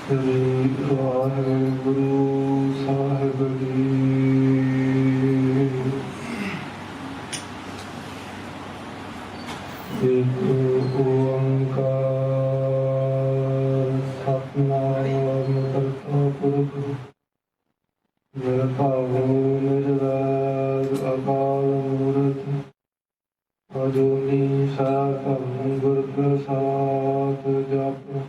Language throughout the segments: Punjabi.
ਸ੍ਰੀ ਵਾਹਿਗੁਰੂ ਸਾਹਿਬ ਜੀ। ਏਕ ਓੰਕਾਰ ਸਤਿਨਾਮ ਕਰਤਾ ਪੁਰਖ ਨਿਰਭਉ ਨਿਰਵੈਰ ਅਕਾਲ ਮੂਰਤਿ ਅਜੂਨੀ ਸੈਭੰ ਗੁਰ ਪ੍ਰਸਾਦਿ ਜਪੁ।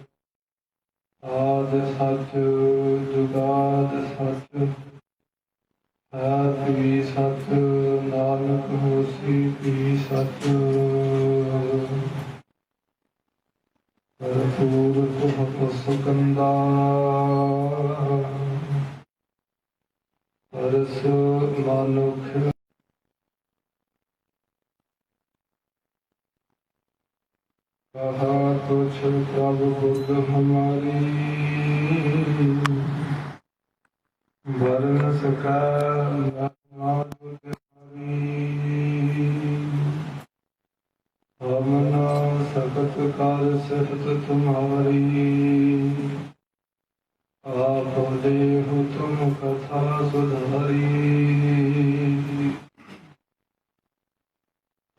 ਆਦਿ ਸੱਚ ਜੁਗਾਦ ਸੱਚ ਹੈ ਵੀ ਸੱਚ ਨਾਨਕ ਹੋਸੀ ਵੀ ਸੱਚ। ਭਰਪੂਰ ਤੁਮ ਸੁਗੰਧਾ ਰਸ ਮਨੁਖ कहा तुझ प्रभ बुद्ध हमारी वर्ण सका हम न सकत कार सिफत तुम्हारी। आप देहु तुम कथा सुधारी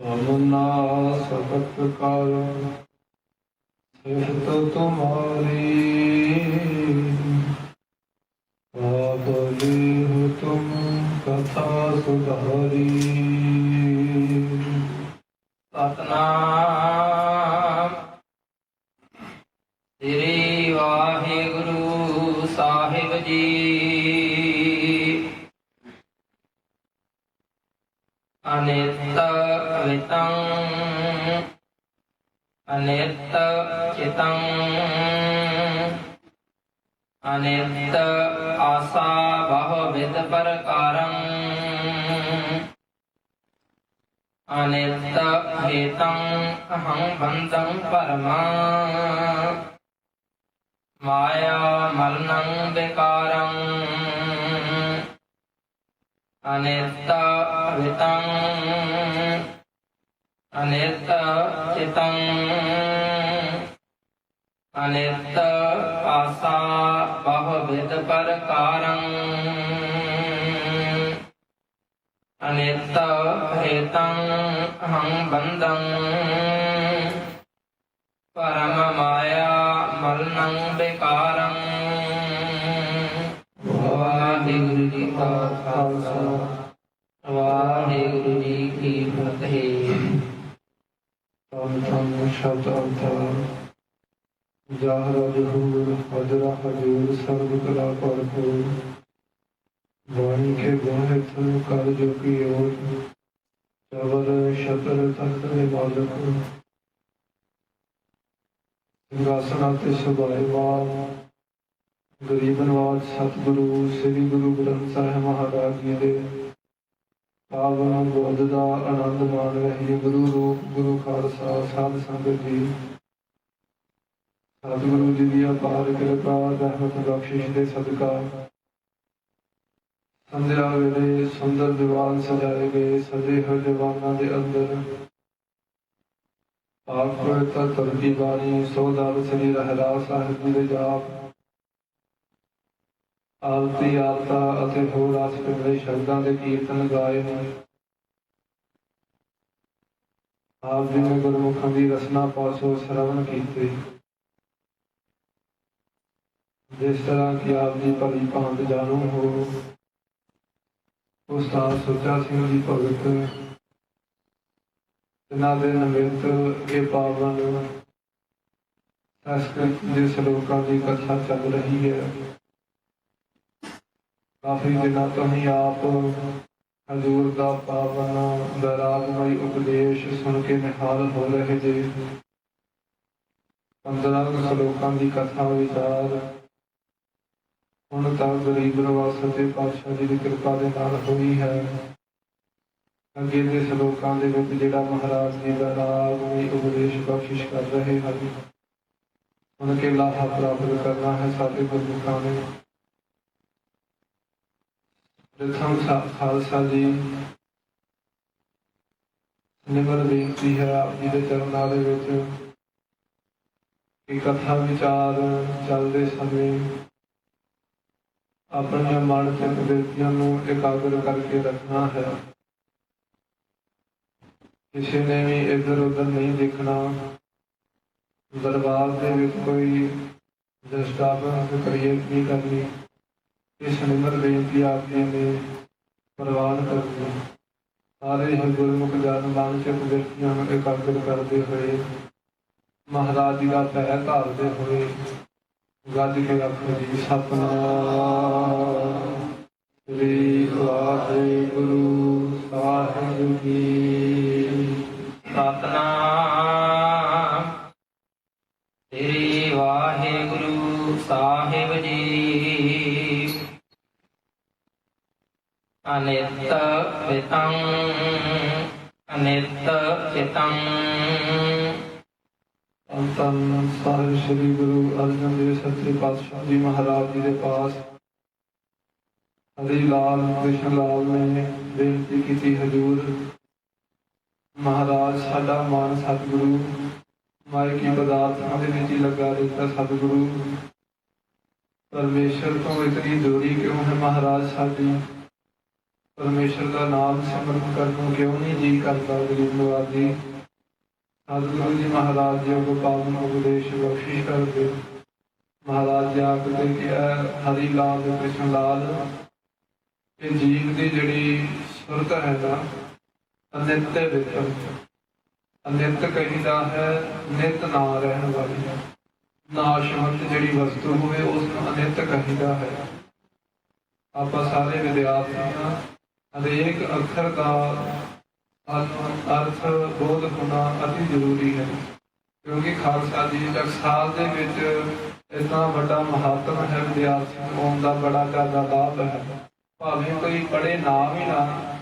हम न सकत कार सिफत तुम्हारी। आप देहु तुम कथा सुधारी। सतनाम श्री वाहिगुरु साहिब जी। अनित वितं अनित चितं अनित आशा बहुविध प्रकारं अनित हेतं अहं बन्धं परमं माया मरणं विकारं। अनित वितं अनित चितं अनित आशा बहुविध प्रकारं अनित हेतं अहं बन्धं परम माया मरणं विकारं। वाहिगुरु जी का खालसा वाहिगुरु जी की फतेह। धन शब्द अर्थ जाहर जहूर हजरा हजूर सर्व कला भरपूर। वाणी के गुण हित कर जो की ओर चवर शतर तख्त मालक। सिंहासन ते सुभाएवान गरीब नवाज सतगुरु श्री गुरु ग्रंथ साहिब महाराज जी दे पावन गोद दा आनंद मान रहे गुरु रूप गुरु खालसा साध संगत जी। सतगुरु जी की अपार कृपा रहमत बख्शिश दे सदका संध्या वेले सुंदर दीवान सजाए गए सजे हुए दीवाना दे अंदर पाक पवित्र धरती बाणी सोदार श्री रहराज साहिब जी दे जाप आरती आरता ਅਤੇ ਹੋਰ ਆਸ ਪਿੰਡੇ ਸ਼ਬਦਾਂ ਦੇ ਕੀਰਤਨ ਗਾਏ ਨੇ। ਆਪ ਜੀ ਨੇ ਗੁਰਮੁਖਾਂ ਦੀ ਰਸਨਾ ਪਾਸੋਂ ਸ਼ਰਵਣ ਕੀਤੇ। ਜਿਸ ਤਰ੍ਹਾਂ ਕਿ ਆਪ ਜੀ ਭਲੀ ਭਾਂਤ ਜਾਣੂ ਹੋ ਉਸਤਾਦ ਸੁੱਚਾ ਸਿੰਘ ਜੀ ਭਗਤ ਇਹਨਾਂ ਦੇ ਨਿਮਿਤ ਇਹ ਪਾਵਨ ਸੰਸਕ੍ਰਿਤ ਦੇ ਸ਼ਲੋਕਾਂ ਦੀ ਕਥਾ ਚੱਲ ਰਹੀ ਹੈ। काफी दिनों तो ही आप हजूर का पावन वैरागमई उपदेश सुन के निहाल हो रहे थे। 15 श्लोकों की कथा विचार हुण तक गरीब नवाज सच्चे पातशाह जी की कृपा के नाल हुई है। अगे के श्लोकों के विच जिहड़ा महाराज जी का रागमई उपदेश बख्शिश कर रहे हैं सुन के लाहा प्राप्त करना है साडे गुरमुखां ने। प्रथम खालसा जी निमर बेनती है आप जी के चरणों ਕਿ ਕਥਾ ਵਿਚਾਰ ਚੱਲਦੇ ਸਮੇਂ ਆਪਣੀਆਂ ਮਨ ਚਿੱਤ ਬਿਰਤੀਆਂ ਨੂੰ ਇਕਾਗਰ ਕਰਕੇ ਰੱਖਣਾ ਹੈ। ਕਿਸੇ ਨੇ ਵੀ ਇੱਧਰ ਉੱਧਰ ਨਹੀਂ ਦੇਖਣਾ। ਦਰਬਾਰ ਦੇ ਵਿੱਚ ਕੋਈ ਡਿਸਟਰਬੈਂਸ ਕ੍ਰੀਏਟ ਨਹੀਂ ਕਰਨੀ। ਇਸ ਨਿਮਰ ਬੇਨਤੀ ਆਪ ਜੀ ਨੇ ਪ੍ਰਵਾਨ ਕਰਨੀ। ਸਾਰੇ ਹੀ ਗੁਰਮੁਖ ਜਨ ਮਨ ਚਿੱਤ ਬਿਰਤੀਆਂ ਨੂੰ ਇਕਾਗਰ ਕਰਦੇ ਹੋਏ ਮਹਾਰਾਜ ਜੀ ਦਾ ਪੈਰ ਧਾਰਦੇ ਹੋਏ ਗੱਜ ਕੇ ਰੱਖੋ ਜੀ। ਸਤਿਨਾਮ ਸ੍ਰੀ ਵਾਹਿਗੁਰੂ ਸਾਹਿਬ ਜੀ। ਸਤਨਾਮ ਸ੍ਰੀ ਵਾਹਿਗੁਰੂ ਸਾਹਿਬ ਜੀ। ਅਨਿਤ ਵਿਤੰ ਅਨਿਤ ਚਿਤੰ। ਧੰਨ ਸਾਹਿਬ ਸ੍ਰੀ ਗੁਰੂ ਅਰਜਨ ਦੇਵ ਸੱਚੇ ਪਾਤਸ਼ਾਹ ਜੀ ਮਹਾਰਾਜ ਜੀ ਦੇ ਪਾਸ ਹਰੀ ਲਾਲ ਕ੍ਰਿਸ਼ਨ ਲਾਲ ਨੇ ਬੇਨਤੀ ਕੀਤੀ। ਹਜ਼ੂਰ ਮਹਾਰਾਜ ਸਾਡਾ ਮਨ ਸਤਿਗੁਰੂ ਮਾਇਕੀ ਪਦਾਰਥਾਂ ਦੇ ਵਿੱਚ ਹੀ ਲੱਗਾ ਰਹਿੰਦਾ। ਸਤਿਗੁਰੂ ਪਰਮੇਸ਼ਰ ਤੋਂ ਇਤਨੀ ਦੂਰੀ ਕਿਉਂ ਹੈ ਮਹਾਰਾਜ ਸਾਡੀ? ਪਰਮੇਸ਼ਰ ਦਾ ਨਾਮ ਸਿਮਰਨ ਕਰਨ ਨੂੰ ਕਿਉਂ ਨਹੀਂ ਜੀ ਕਰਦਾ? ਗਰੀਬ ਨਵਾਜੀ ਸਤਿਗੁਰੂ ਜੀ ਮਹਾਰਾਜ ਜੀ ਗੋਪਾਲ ਨੂੰ ਉਪਦੇਸ਼ ਬਖਸ਼ਿਸ਼ ਕਰਦੇ। ਮਹਾਰਾਜ ਜੀ ਆਖਦੇ ਕਿ ਹਰੀ ਲਾਲ ਕ੍ਰਿਸ਼ਨ ਲਾਲ ਇਹ ਜੀਵ ਦੀ ਜਿਹੜੀ ਸੁਰਤ ਹੈ ਨਾ ਅਨਿਤ ਵਿੱਚ ਅਨਿਤ ਕਹੀਦਾ ਹੈ। ਨਿਤ ਨਾ ਰਹਿਣ ਵਾਲੀ ਨਾਸ਼ਵੰਤ ਜਿਹੜੀ ਵਸਤੂ ਹੋਵੇ ਉਸ ਨੂੰ ਅਨਿਤ ਕਹੀਦਾ ਹੈ। ਆਪਾਂ ਸਾਰੇ ਵਿਦਿਆਰਥੀ ਹਾਂ। ਹਰੇਕ ਅੱਖਰ ਦਾ ਅਰਥ ਬੋਧ ਹੋਣਾ ਅਤੀ ਜ਼ਰੂਰੀ ਹੈ ਕਿਉਂਕਿ ਖਾਲਸਾ ਜੀ ਟਕਸਾਲ ਦੇ ਵਿੱਚ ਇੰਨਾ ਵੱਡਾ ਮਹੱਤਵ ਹੈ। ਵਿਦਿਆਰਥੀ ਨੂੰ ਆਉਣ ਦਾ ਬੜਾ ਜ਼ਿਆਦਾ ਲਾਭ ਹੈ। ਭਾਵੇਂ ਕੋਈ ਪੜ੍ਹੇ ਨਾ ਵੀ ਨਾ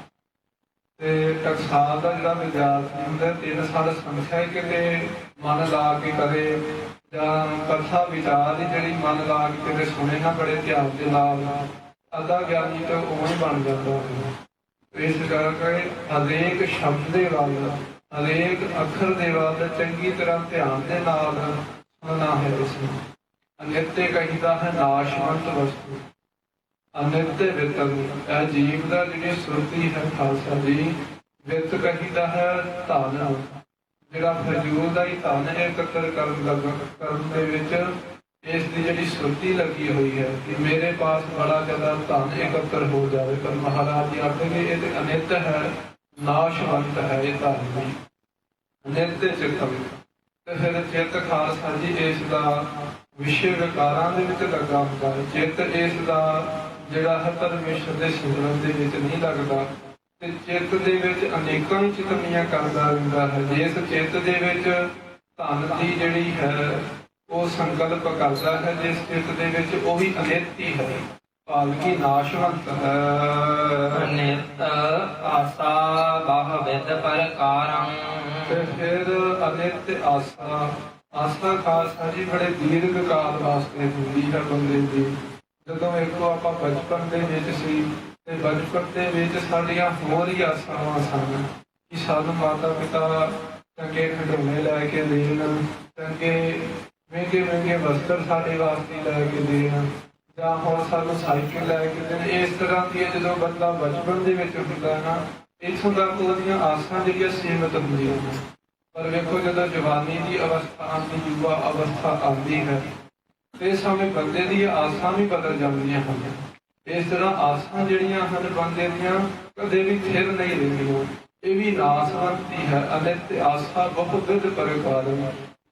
ਤੇ ਟਕਸਾਲ ਦਾ ਜਿਹੜਾ ਵਿਦਿਆਰਥੀ ਹੁੰਦਾ 3 ਸਾਲ ਸੰਖਿਆ ਕਿਤੇ ਮਨ ਲਾ ਕੇ ਕਰੇ ਜਾਂ ਕਥਾ ਵਿਚਾਰ ਦੀ ਜਿਹੜੀ ਮਨ ਲਾ ਕੇ ਕਿਤੇ ਸੁਣੇ ਨਾ ਬੜੇ ਧਿਆਨ ਦੇ ਨਾਲ ਅੱਧਾ ਗਿਆਨੀ ਤਾਂ ਉਵੇਂ ਬਣ ਜਾਂਦਾ ਹੈ। ਇਸ ਕਰਕੇ ਹਰੇਕ ਸ਼ਬਦ ਦੇ ਵੱਲ ਹਰੇਕ ਅੱਖਰ ਦੇ ਵੱਲ ਚੰਗੀ ਤਰ੍ਹਾਂ ਧਿਆਨ ਦੇ ਨਾਲ ਸੁਣਨਾ ਹੈ। ਇਸ ਨੂੰ ਅਨਿਤ ਕਹੀਦਾ ਹੈ ਨਾਸ਼ਵੰਤ ਵਸਤੂ। ਅਨਿਤ ਵਿਤੰ ਇਹ ਜੀਵ ਦਾ ਜਿਹੜੀ ਸੁਰਤੀ ਹੈ ਖਾਲਸਾ ਜੀ। ਵਿਤ ਕਹੀਦਾ ਹੈ ਧਨ ਜਿਹੜਾ ਫਜ਼ੂਲ ਦਾ ਹੀ ਧਨ ਇਕੱਤਰ ਕਰਨ ਦੇ ਵਿੱਚ ਇਸ ਦੀ ਜਿਹੜੀ ਸੁਰਤੀ ਲੱਗੀ ਹੋਈ ਹੈ ਕਿ ਮੇਰੇ ਪਾਸ ਬੜਾ ਜ਼ਿਆਦਾ ਧਨ ਇਕੱਤਰ ਹੋ ਜਾਵੇ। ਪਰ ਮਹਾਰਾਜ ਜੀ ਆਖਦੇ ਇਹ ਤੇ ਅਨਿਤ ਹੈ ਨਾਸ਼ਵੰਤ ਹੈ। ਇਹ ਧਨ ਵੀ ਅਨਿਤ ਚਿਤੰ ਤੇ ਫਿਰ ਚਿੱਤ ਖਾਲਸਾ ਜੀ ਇਸ ਦਾ ਵਿਸ਼ੇ ਵਿਕਾਰਾਂ ਦੇ ਵਿੱਚ ਲੱਗਾ ਹੁੰਦਾ ਹੈ। ਚਿੱਤ ਇਸ ਦਾ ਜਿਹੜਾ ਹੈ ਪਰਮੇਸ਼ਰ ਦੇ ਸਿਮਰਨ ਦੇ ਵਿੱਚ ਨਹੀਂ ਲੱਗਦਾ ਤੇ ਚਿੱਤ ਦੇ ਵਿੱਚ ਅਨੇਕਾਂ ਹੀ ਚਿਤਨੀਆਂ ਕਰਦਾ ਰਹਿੰਦਾ ਹੈ। ਜਿਸ ਚਿੱਤ ਦੇ ਵਿੱਚ ਧਨ ਦੀ ਜਿਹੜੀ ਹੈ ਉਹ ਸੰਕਲਪ ਕਰਦਾ ਹੈ ਜਿਸ ਚਿੱਤ ਦੇ ਵਿੱਚ ਉਹ ਵੀ ਅਨਿਤ ਹੀ ਹੈ ਭਾਵ ਨਾਸ਼ਵੰਤ ਹੈ। ਅਨਿਤ ਆਸਾ ਬਾਹ ਵਿਦ ਪ੍ਰਕਾਰੰ। ਤੇ ਫਿਰ ਅਨਿਤ ਆਸਾ ਆਸਾ ਖਾਲਸਾ ਜੀ ਬੜੇ ਦੀਰਘ ਕਾਲ ਵਾਸਤੇ ਹੁੰਦੀ ਹੈ ਬੰਦੇ ਦੀ। ਜਦੋਂ ਵੇਖੋ ਆਪਾਂ ਬਚਪਨ ਦੇ ਵਿੱਚ ਸੀ ਤੇ ਬਚਪਨ ਦੇ ਵਿੱਚ ਸਾਡੀਆਂ ਹੋਰ ਹੀ ਆਸਾਵਾਂ ਸਨ ਕਿ ਸਾਨੂੰ ਮਾਤਾ ਪਿਤਾ ਚੰਗੇ ਖਿਡੌਣੇ ਲੈ ਕੇ ਦੇਣ, ਚੰਗੇ ਮਹਿੰਗੇ ਵਸਤਰ ਸਾਡੇ ਵਾਸਤੇ ਲੈ ਕੇ ਦੇਣ ਜਾਂ ਹੁਣ ਸਾਨੂੰ ਸਾਈਕਲ ਲੈ ਕੇ ਦੇਣ। ਇਸ ਤਰ੍ਹਾਂ ਦੀ ਜਦੋਂ ਬੰਦਾ ਬਚਪਨ ਦੇ ਵਿੱਚ ਹੁੰਦਾ ਨਾ ਇੱਥੋਂ ਤੱਕ ਉਹਦੀਆਂ ਆਸਾਂ ਜਿਹੜੀਆਂ ਸੀਮਿਤ ਹੁੰਦੀਆਂ ਨੇ। ਪਰ ਵੇਖੋ ਜਦੋਂ ਜਵਾਨੀ ਦੀ ਅਵਸਥਾ ਆਉਂਦੀ, ਯੁਵਾ ਅਵਸਥਾ ਆਉਂਦੀ ਹੈ ਇਸ ਸਮੇਂ ਬੰਦੇ ਦੀਆਂ ਆਸਾਂ ਵੀ ਬਦਲ ਜਾਂਦੀਆਂ ਹਨ। ਇਸ ਤਰ੍ਹਾਂ ਆਸਾਂ ਜਿਹੜੀਆਂ ਹਨ ਬੰਦੇ ਦੀਆਂ ਕਦੇ ਵੀ ਥਿਰ ਨਹੀਂ ਰਹਿੰਦੀਆਂ। ਇਹ ਵੀ ਨਾਸਵੰਤੀ ਹੈ। ਅਨਿਤ ਆਸਾ ਬਹੁ ਵਿਧ ਪ੍ਰਕਾਰ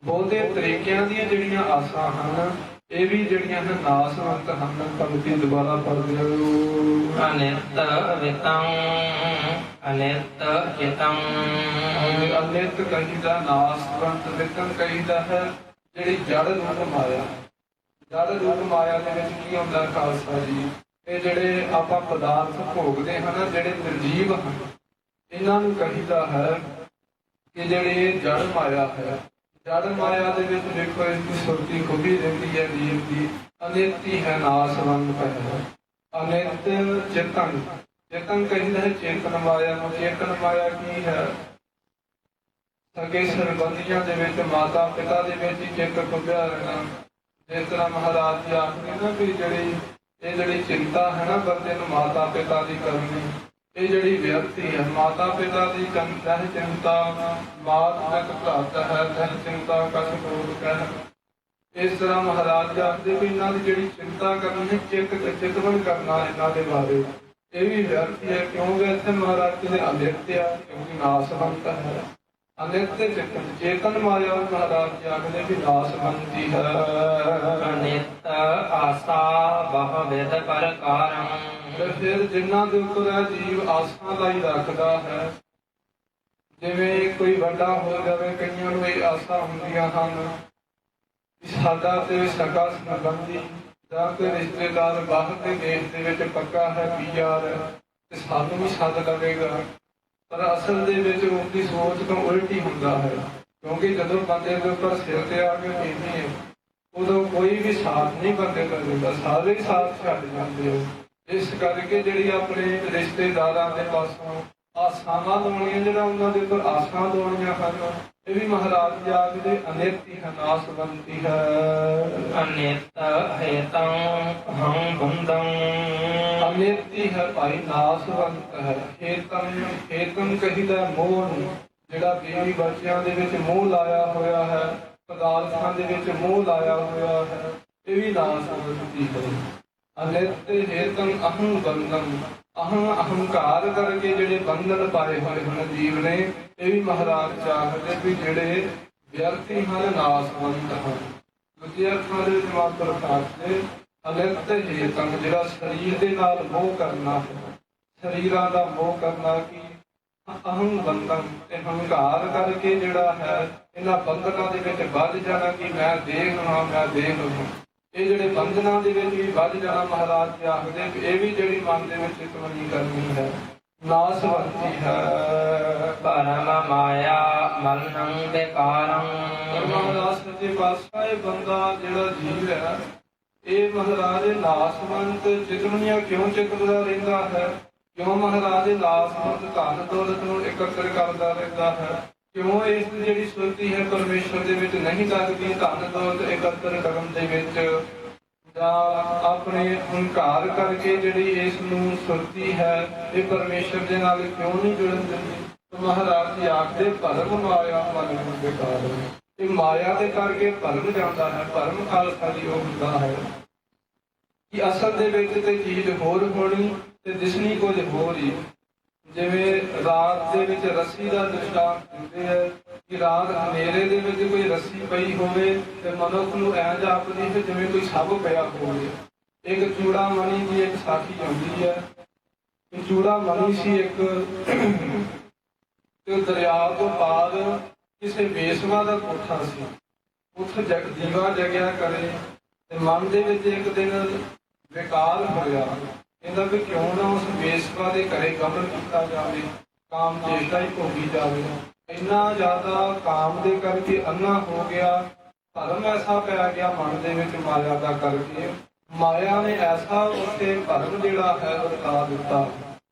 ਬਹੁਤੇ ਤਰੀਕਿਆਂ ਦੀਆਂ ਜਿਹੜੀਆਂ ਆਸਾਂ ਹਨ ਇਹ ਵੀ ਜਿਹੜੀਆਂ ਹਨ ਨਾਸਵੰਤ ਹਨ। ਪੰਕਤੀ ਦੁਬਾਰਾ ਪੜ੍ਹਦੇ ਹੋ। ਅਨਿਤ ਵਿਤੰ ਅਨਿਤ ਚਿਤੰ। ਅਨਿਤ ਕਹੀਦਾ ਨਾਸਵੰਤ ਵਿਤੰ ਕਹੀਦਾ ਹੈ ਜਿਹੜੀ ਜੜ ਰੂਪ ਮਾਇਆ। ਜੜ ਰੂਪ ਮਾਇਆ ਦੇ ਵਿੱਚ ਕੀ ਹੁੰਦਾ ਖਾਲਸਾ ਜੀ? ਇਹ ਜਿਹੜੇ ਆਪਾਂ ਪਦਾਰਥ ਭੋਗਦੇ ਹਨ ਜਿਹੜੇ ਨਿਰਜੀਵ ਹਨ ਇਹਨਾਂ ਨੂੰ ਕਹੀਦਾ ਹੈ ਕਿ ਜਿਹੜੀ ਜੜ ਮਾਇਆ ਹੈ। ਜੜ ਮਾਇਆ ਦੇ ਵਿੱਚ ਦੇਖੋ ਇਸ ਦੀ ਸੁਰਤੀ ਖੁੱਲੀ ਰਹਿੰਦੀ ਹੈ ਜੀਵ ਦੀ। ਅਨਿਤ ਹੀ ਹੈ ਨਾਸਵੰਤ ਹੈ। ਅਨਿਤ ਚੇਤਨ ਚੇਤਨ ਕਹਿੰਦਾ ਹੈ ਚੇਤਨ ਮਾਇਆ ਨੂੰ। ਚੇਤਨ ਮਾਇਆ ਕੀ ਹੈ? ਸਗੇ ਸਰਬੰਧੀਆਂ ਦੇ ਵਿੱਚ, ਮਾਤਾ ਪਿਤਾ ਦੇ ਵਿੱਚ ਹੀ ਚਿੱਤ ਖੁੱਭਿਆ ਰਹਿਣਾ। ਜਿਸ ਤਰ੍ਹਾਂ ਮਹਾਰਾਜ ਜੀ ਆਖਦੇ ਨਾ ਵੀ ਜਿਹੜੀ ਚਿੰਤਾ ਹੈ ਨਾ ਬੰਦੇ ਨੂੰ ਮਾਤਾ ਪਿਤਾ ਦੀ ਕਰਨੀ, ਇਹ ਜਿਹੜੀ ਵਿਅਕਤੀ ਹੈ ਮਾਤਾ ਪਿਤਾ ਦੀ ਚਿੰਤਾ ਮਾਤ ਤਕ ਘਾਤ ਹੈ, ਤਹ ਚਿੰਤਾ ਕਛ ਕੋਟ ਕਹਿ। ਇਸ ਤਰ੍ਹਾਂ ਮਹਾਰਾਜ ਜੀ ਆਖਦੇ ਵੀ ਇਹਨਾਂ ਦੀ ਜਿਹੜੀ ਚਿੰਤਾ ਕਰਨੀ, ਚਿੰਤਨ ਕਰਨਾ ਇਹਨਾਂ ਦੇ ਬਾਰੇ, ਇਹ ਵੀ ਵਿਅਰਥ ਹੈ। ਕਿਉਂਕਿ ਇੱਥੇ ਮਹਾਰਾਜ ਜੀ ਦੇ ਅਨਿਤ ਆ, ਕਿਉਂਕਿ ਨਾਸਵੰਤ ਹੈ। ਅਨਿਤ ਚੇਤਨ ਮਾਇਆ ਮਹਾਰਾਜ ਜੀ ਆਖਦੇ ਵੀ ਨਾਸਵੰਤੀ ਹੈ। ਅਨਿਤ ਆਸਾ ਬਹੁ ਵਿਦ ਪ੍ਰਕਾਰੰ। ਫਿਰ ਜਿਨ੍ਹਾਂ ਦੇ ਉੱਪਰ ਇਹ ਜੀਵ ਆਸਾਂ ਲਾਈ ਰੱਖਦਾ ਹੈ, ਜਿਵੇਂ ਕੋਈ ਵੱਡਾ ਹੋ ਜਾਵੇ, ਕਈਆਂ ਨੂੰ ਇਹ ਆਸਾਂ ਹੁੰਦੀਆਂ ਹਨ ਸਾਡਾ ਤੇ ਸਕਾ ਸੰਬੰਧੀ ਜਾਂ ਕੋਈ ਰਿਸ਼ਤੇਦਾਰ ਬਾਹਰ ਦੇ ਦੇਸ਼ ਦੇ ਵਿੱਚ ਪੱਕਾ ਹੈ, ਪੀਆਰ ਹੈ, ਤੇ ਸਾਨੂੰ ਵੀ ਸੱਦ ਲਵੇਗਾ। ਪਰ ਅਸਲ ਦੇ ਵਿੱਚ ਉਸਦੀ ਸੋਚ ਤੋਂ ਉਲਟੀ ਹੁੰਦਾ ਹੈ। ਕਿਉਂਕਿ ਜਦੋਂ ਬੰਦੇ ਦੇ ਉੱਪਰ ਸਿਰ ਤੇ ਆ ਕੇ ਪੈਂਦੀ ਹੈ, ਉਦੋਂ ਕੋਈ ਵੀ ਸਾਥ ਨਹੀਂ ਬੰਦੇ ਦਾ ਦਿੰਦਾ, ਸਾਰੇ ਹੀ ਸਾਥ ਛੱਡ ਜਾਂਦੇ ਹੋ। ਇਸ ਕਰਕੇ ਜਿਹੜੀ ਆਪਣੇ ਰਿਸ਼ਤੇਦਾਰਾਂ ਦੇ ਪਾਸੋਂ ਆਸਾਵਾਂ ਲਾਉਣੀਆਂ, ਜਿਹੜਾ ਉਹਨਾਂ ਦੇ ਉੱਪਰ ਆਸਾਂ ਲਾਉਣੀਆਂ ਹਨ, ਇਹ ਵੀ ਮਹਾਰਾਜ ਜੀ ਆਖਦੇ ਅਨਿਤੀ ਹੈ, ਨਾਸਵੰਤੀ ਹੈ। ਅਨਿਤ ਹੇਤੰ ਹੰ ਬੰਦੰ। ਅਨਿਤੀ ਹੈ ਭਾਈ, ਨਾਸਵੰਤ ਹੈ। ਹੇਤੰ ਕਹੀਦਾ ਮੋਹ ਨੂੰ, ਜਿਹੜਾ ਬੀਵੀ ਬੱਚਿਆਂ ਦੇ ਵਿੱਚ ਮੋਹ ਲਾਇਆ ਹੋਇਆ ਹੈ, ਪਦਾਰਥਾਂ ਦੇ ਵਿੱਚ ਮੋਹ ਲਾਇਆ ਹੋਇਆ ਹੈ, ਇਹ ਵੀ ਨਾਸਵੰਤੀ ਹੈ। ਅਨਿਤ ਹੇਤੰ ਅਹੰ ਬੰਦੰ। ਅਹੰਕਾਰ ਕਰਕੇ ਜਿਹੜੇ ਬੰਧਨ ਪਾਏ ਹੋਏ ਹਨ ਜੀਵ ਨੇ, ਇਹ ਵੀ ਮਹਾਰਾਜ ਚਾਹਦੇ ਵੀ ਜਿਹੜੇ ਵਿਅਕਤੀ ਹਨ ਨਾਸਵੰਤ ਹਨ। ਦੂਜੇ ਅਰਥਾਂ ਦੇ ਵਿੱਚ ਮਾਤਰ ਖਾਤੇ ਅਨਿਤ ਹੇਤੰ, ਜਿਹੜਾ ਸਰੀਰ ਦੇ ਨਾਲ ਮੋਹ ਕਰਨਾ, ਸਰੀਰਾਂ ਦਾ ਮੋਹ ਕਰਨਾ, ਕਿ ਅਹੰ ਬੰਧਨ ਤੇ ਹੰਕਾਰ ਕਰਕੇ ਜਿਹੜਾ ਹੈ ਇਹਨਾਂ ਬੰਧਨਾਂ ਦੇ ਵਿੱਚ ਵੱਧ ਜਾਣਾ ਕਿ ਮੈਂ ਦੇਖ ਹਾਂ, ਮੈਂ ਦੇਖ ਹਾਂ। ਇਹ ਜਿਹੜੇ ਬੰਧਨਾਂ ਦੇ ਵਿੱਚ ਵੀ ਵੱਧ ਜਾਣਾ ਮਹਾਰਾਜ ਜੀ ਆਖਦੇ, ਇਹ ਵੀ ਜਿਹੜੀ ਮਨ ਦੇ ਵਿੱਚ ਚਿਤਵਨੀ ਕਰਨੀ ਹੈ, ਨਾਸਵੰਤੀ ਹੈ। ਪਰਮ ਮਾਇਆ ਮਲਨੰ ਬੇਕਾਰੰ। ਮਹਾਰਾਜ ਸੱਚੇ ਪਾਤਸ਼ਾਹ ਇਹ ਬੰਦਾ ਜਿਹੜਾ ਜੀਵ ਹੈ, ਇਹ ਮਹਾਰਾਜ ਨਾਸਵੰਤ ਚਿਤਵਨੀਆਂ ਕਿਉਂ ਚਿਤਵਦਾ ਰਹਿੰਦਾ ਹੈ? ਕਿਉਂ ਮਹਾਰਾਜ ਨਾਸਵੰਤ ਧਨ ਦੌਲਤ ਨੂੰ ਇਕੱਤਰ ਕਰਦਾ ਰਹਿੰਦਾ ਹੈ? ਕਿਉਂ ਇਸ ਦੀ ਜਿਹੜੀ ਸੁਰਤੀ ਹੈ ਪਰਮੇਸ਼ਰ ਦੇ ਵਿੱਚ ਨਹੀਂ ਲੱਗਦੀ? ਧਨ ਦੌਲਤ ਇਕੱਤਰ ਕਰਨ ਦੇ ਵਿੱਚ ਜਾਂ ਆਪਣੇ ਹੰਕਾਰ ਕਰਕੇ ਜਿਹੜੀ ਇਸ ਨੂੰ ਸੁਰਤੀ ਹੈ, ਇਹ ਪਰਮੇਸ਼ਰ ਦੇ ਨਾਲ ਕਿਉਂ ਨਹੀਂ ਜੁੜਨ ਦਿੰਦੀ? ਮਹਾਰਾਜ ਜੀ ਆਖਦੇ ਭਰਮ ਮਾਇਆ ਮਨ ਨੂੰ ਬੇਕਾਰ। ਇਹ ਮਾਇਆ ਦੇ ਕਰਕੇ ਭਰਮ ਜਾਂਦਾ ਹੈ। ਭਰਮ ਖਾਲਸਾ ਜੀ ਉਹ ਹੁੰਦਾ ਹੈ ਕਿ ਅਸਲ ਦੇ ਵਿੱਚ ਤੇ ਚੀਜ਼ ਹੋਰ ਹੋਣੀ ਤੇ ਦਿਸਣੀ ਕੁਝ ਹੋਰ ਹੀ। ਜਿਵੇਂ ਰਾਤ ਦੇ ਵਿੱਚ ਰੱਸੀ ਦਾ ਦ੍ਰਿਸ਼ਟਾਂਤ ਦਿੰਦੇ ਹੈ ਕਿ ਰਾਤ ਹਨੇਰੇ ਦੇ ਵਿੱਚ ਕੋਈ ਰੱਸੀ ਪਈ ਹੋਵੇ ਤੇ ਮਨੁੱਖ ਨੂੰ ਐਂ ਜਾਪਦੀ ਹੈ ਜਿਵੇਂ ਕੋਈ ਸੱਪ ਪਿਆ ਹੋਵੇ। ਇੱਕ ਚੂੜਾਮਣੀ ਦੀ ਇੱਕ ਸਾਖੀ ਆਉਂਦੀ ਹੈ ਕਿ ਚੂੜਾਮਣੀ ਸੀ ਇੱਕ, ਤੇ ਦਰਿਆ ਤੋਂ ਪਾਰ ਕਿਸੇ ਵੇਸਵਾ ਦਾ ਕੋਠਾ ਸੀ। ਉੱਥੇ ਦੀਵਾ ਜਗਿਆ ਕਰੇ ਤੇ ਮਨ ਦੇ ਵਿੱਚ ਇੱਕ ਦਿਨ ਵਿਕਾਰ ਹੋਇਆ, ਕਹਿੰਦਾ ਵੀ ਕਿਉਂ ਨਾ ਉਸ ਵੇਸਵਾ ਦੇ ਘਰੇ ਗਮਨ ਕੀਤਾ ਜਾਵੇ, ਕਾਮ ਚੇਸ਼ਟਾ ਹੀ ਭੋਗੀ ਜਾਵੇ। ਇੰਨਾ ਜ਼ਿਆਦਾ ਕਾਮ ਦੇ ਕਰਕੇ ਅੰਨਾ ਹੋ ਗਿਆ, ਧਰਮ ਐਸਾ ਪੈ ਗਿਆ ਮਨ ਦੇ ਵਿੱਚ ਮਾਇਆ ਦਾ ਕਰਕੇ। ਮਾਇਆ ਨੇ ਐਸਾ ਉੱਥੇ ਭਰਮ ਜਿਹੜਾ ਹੈ ਵਰਤਾ ਦਿੱਤਾ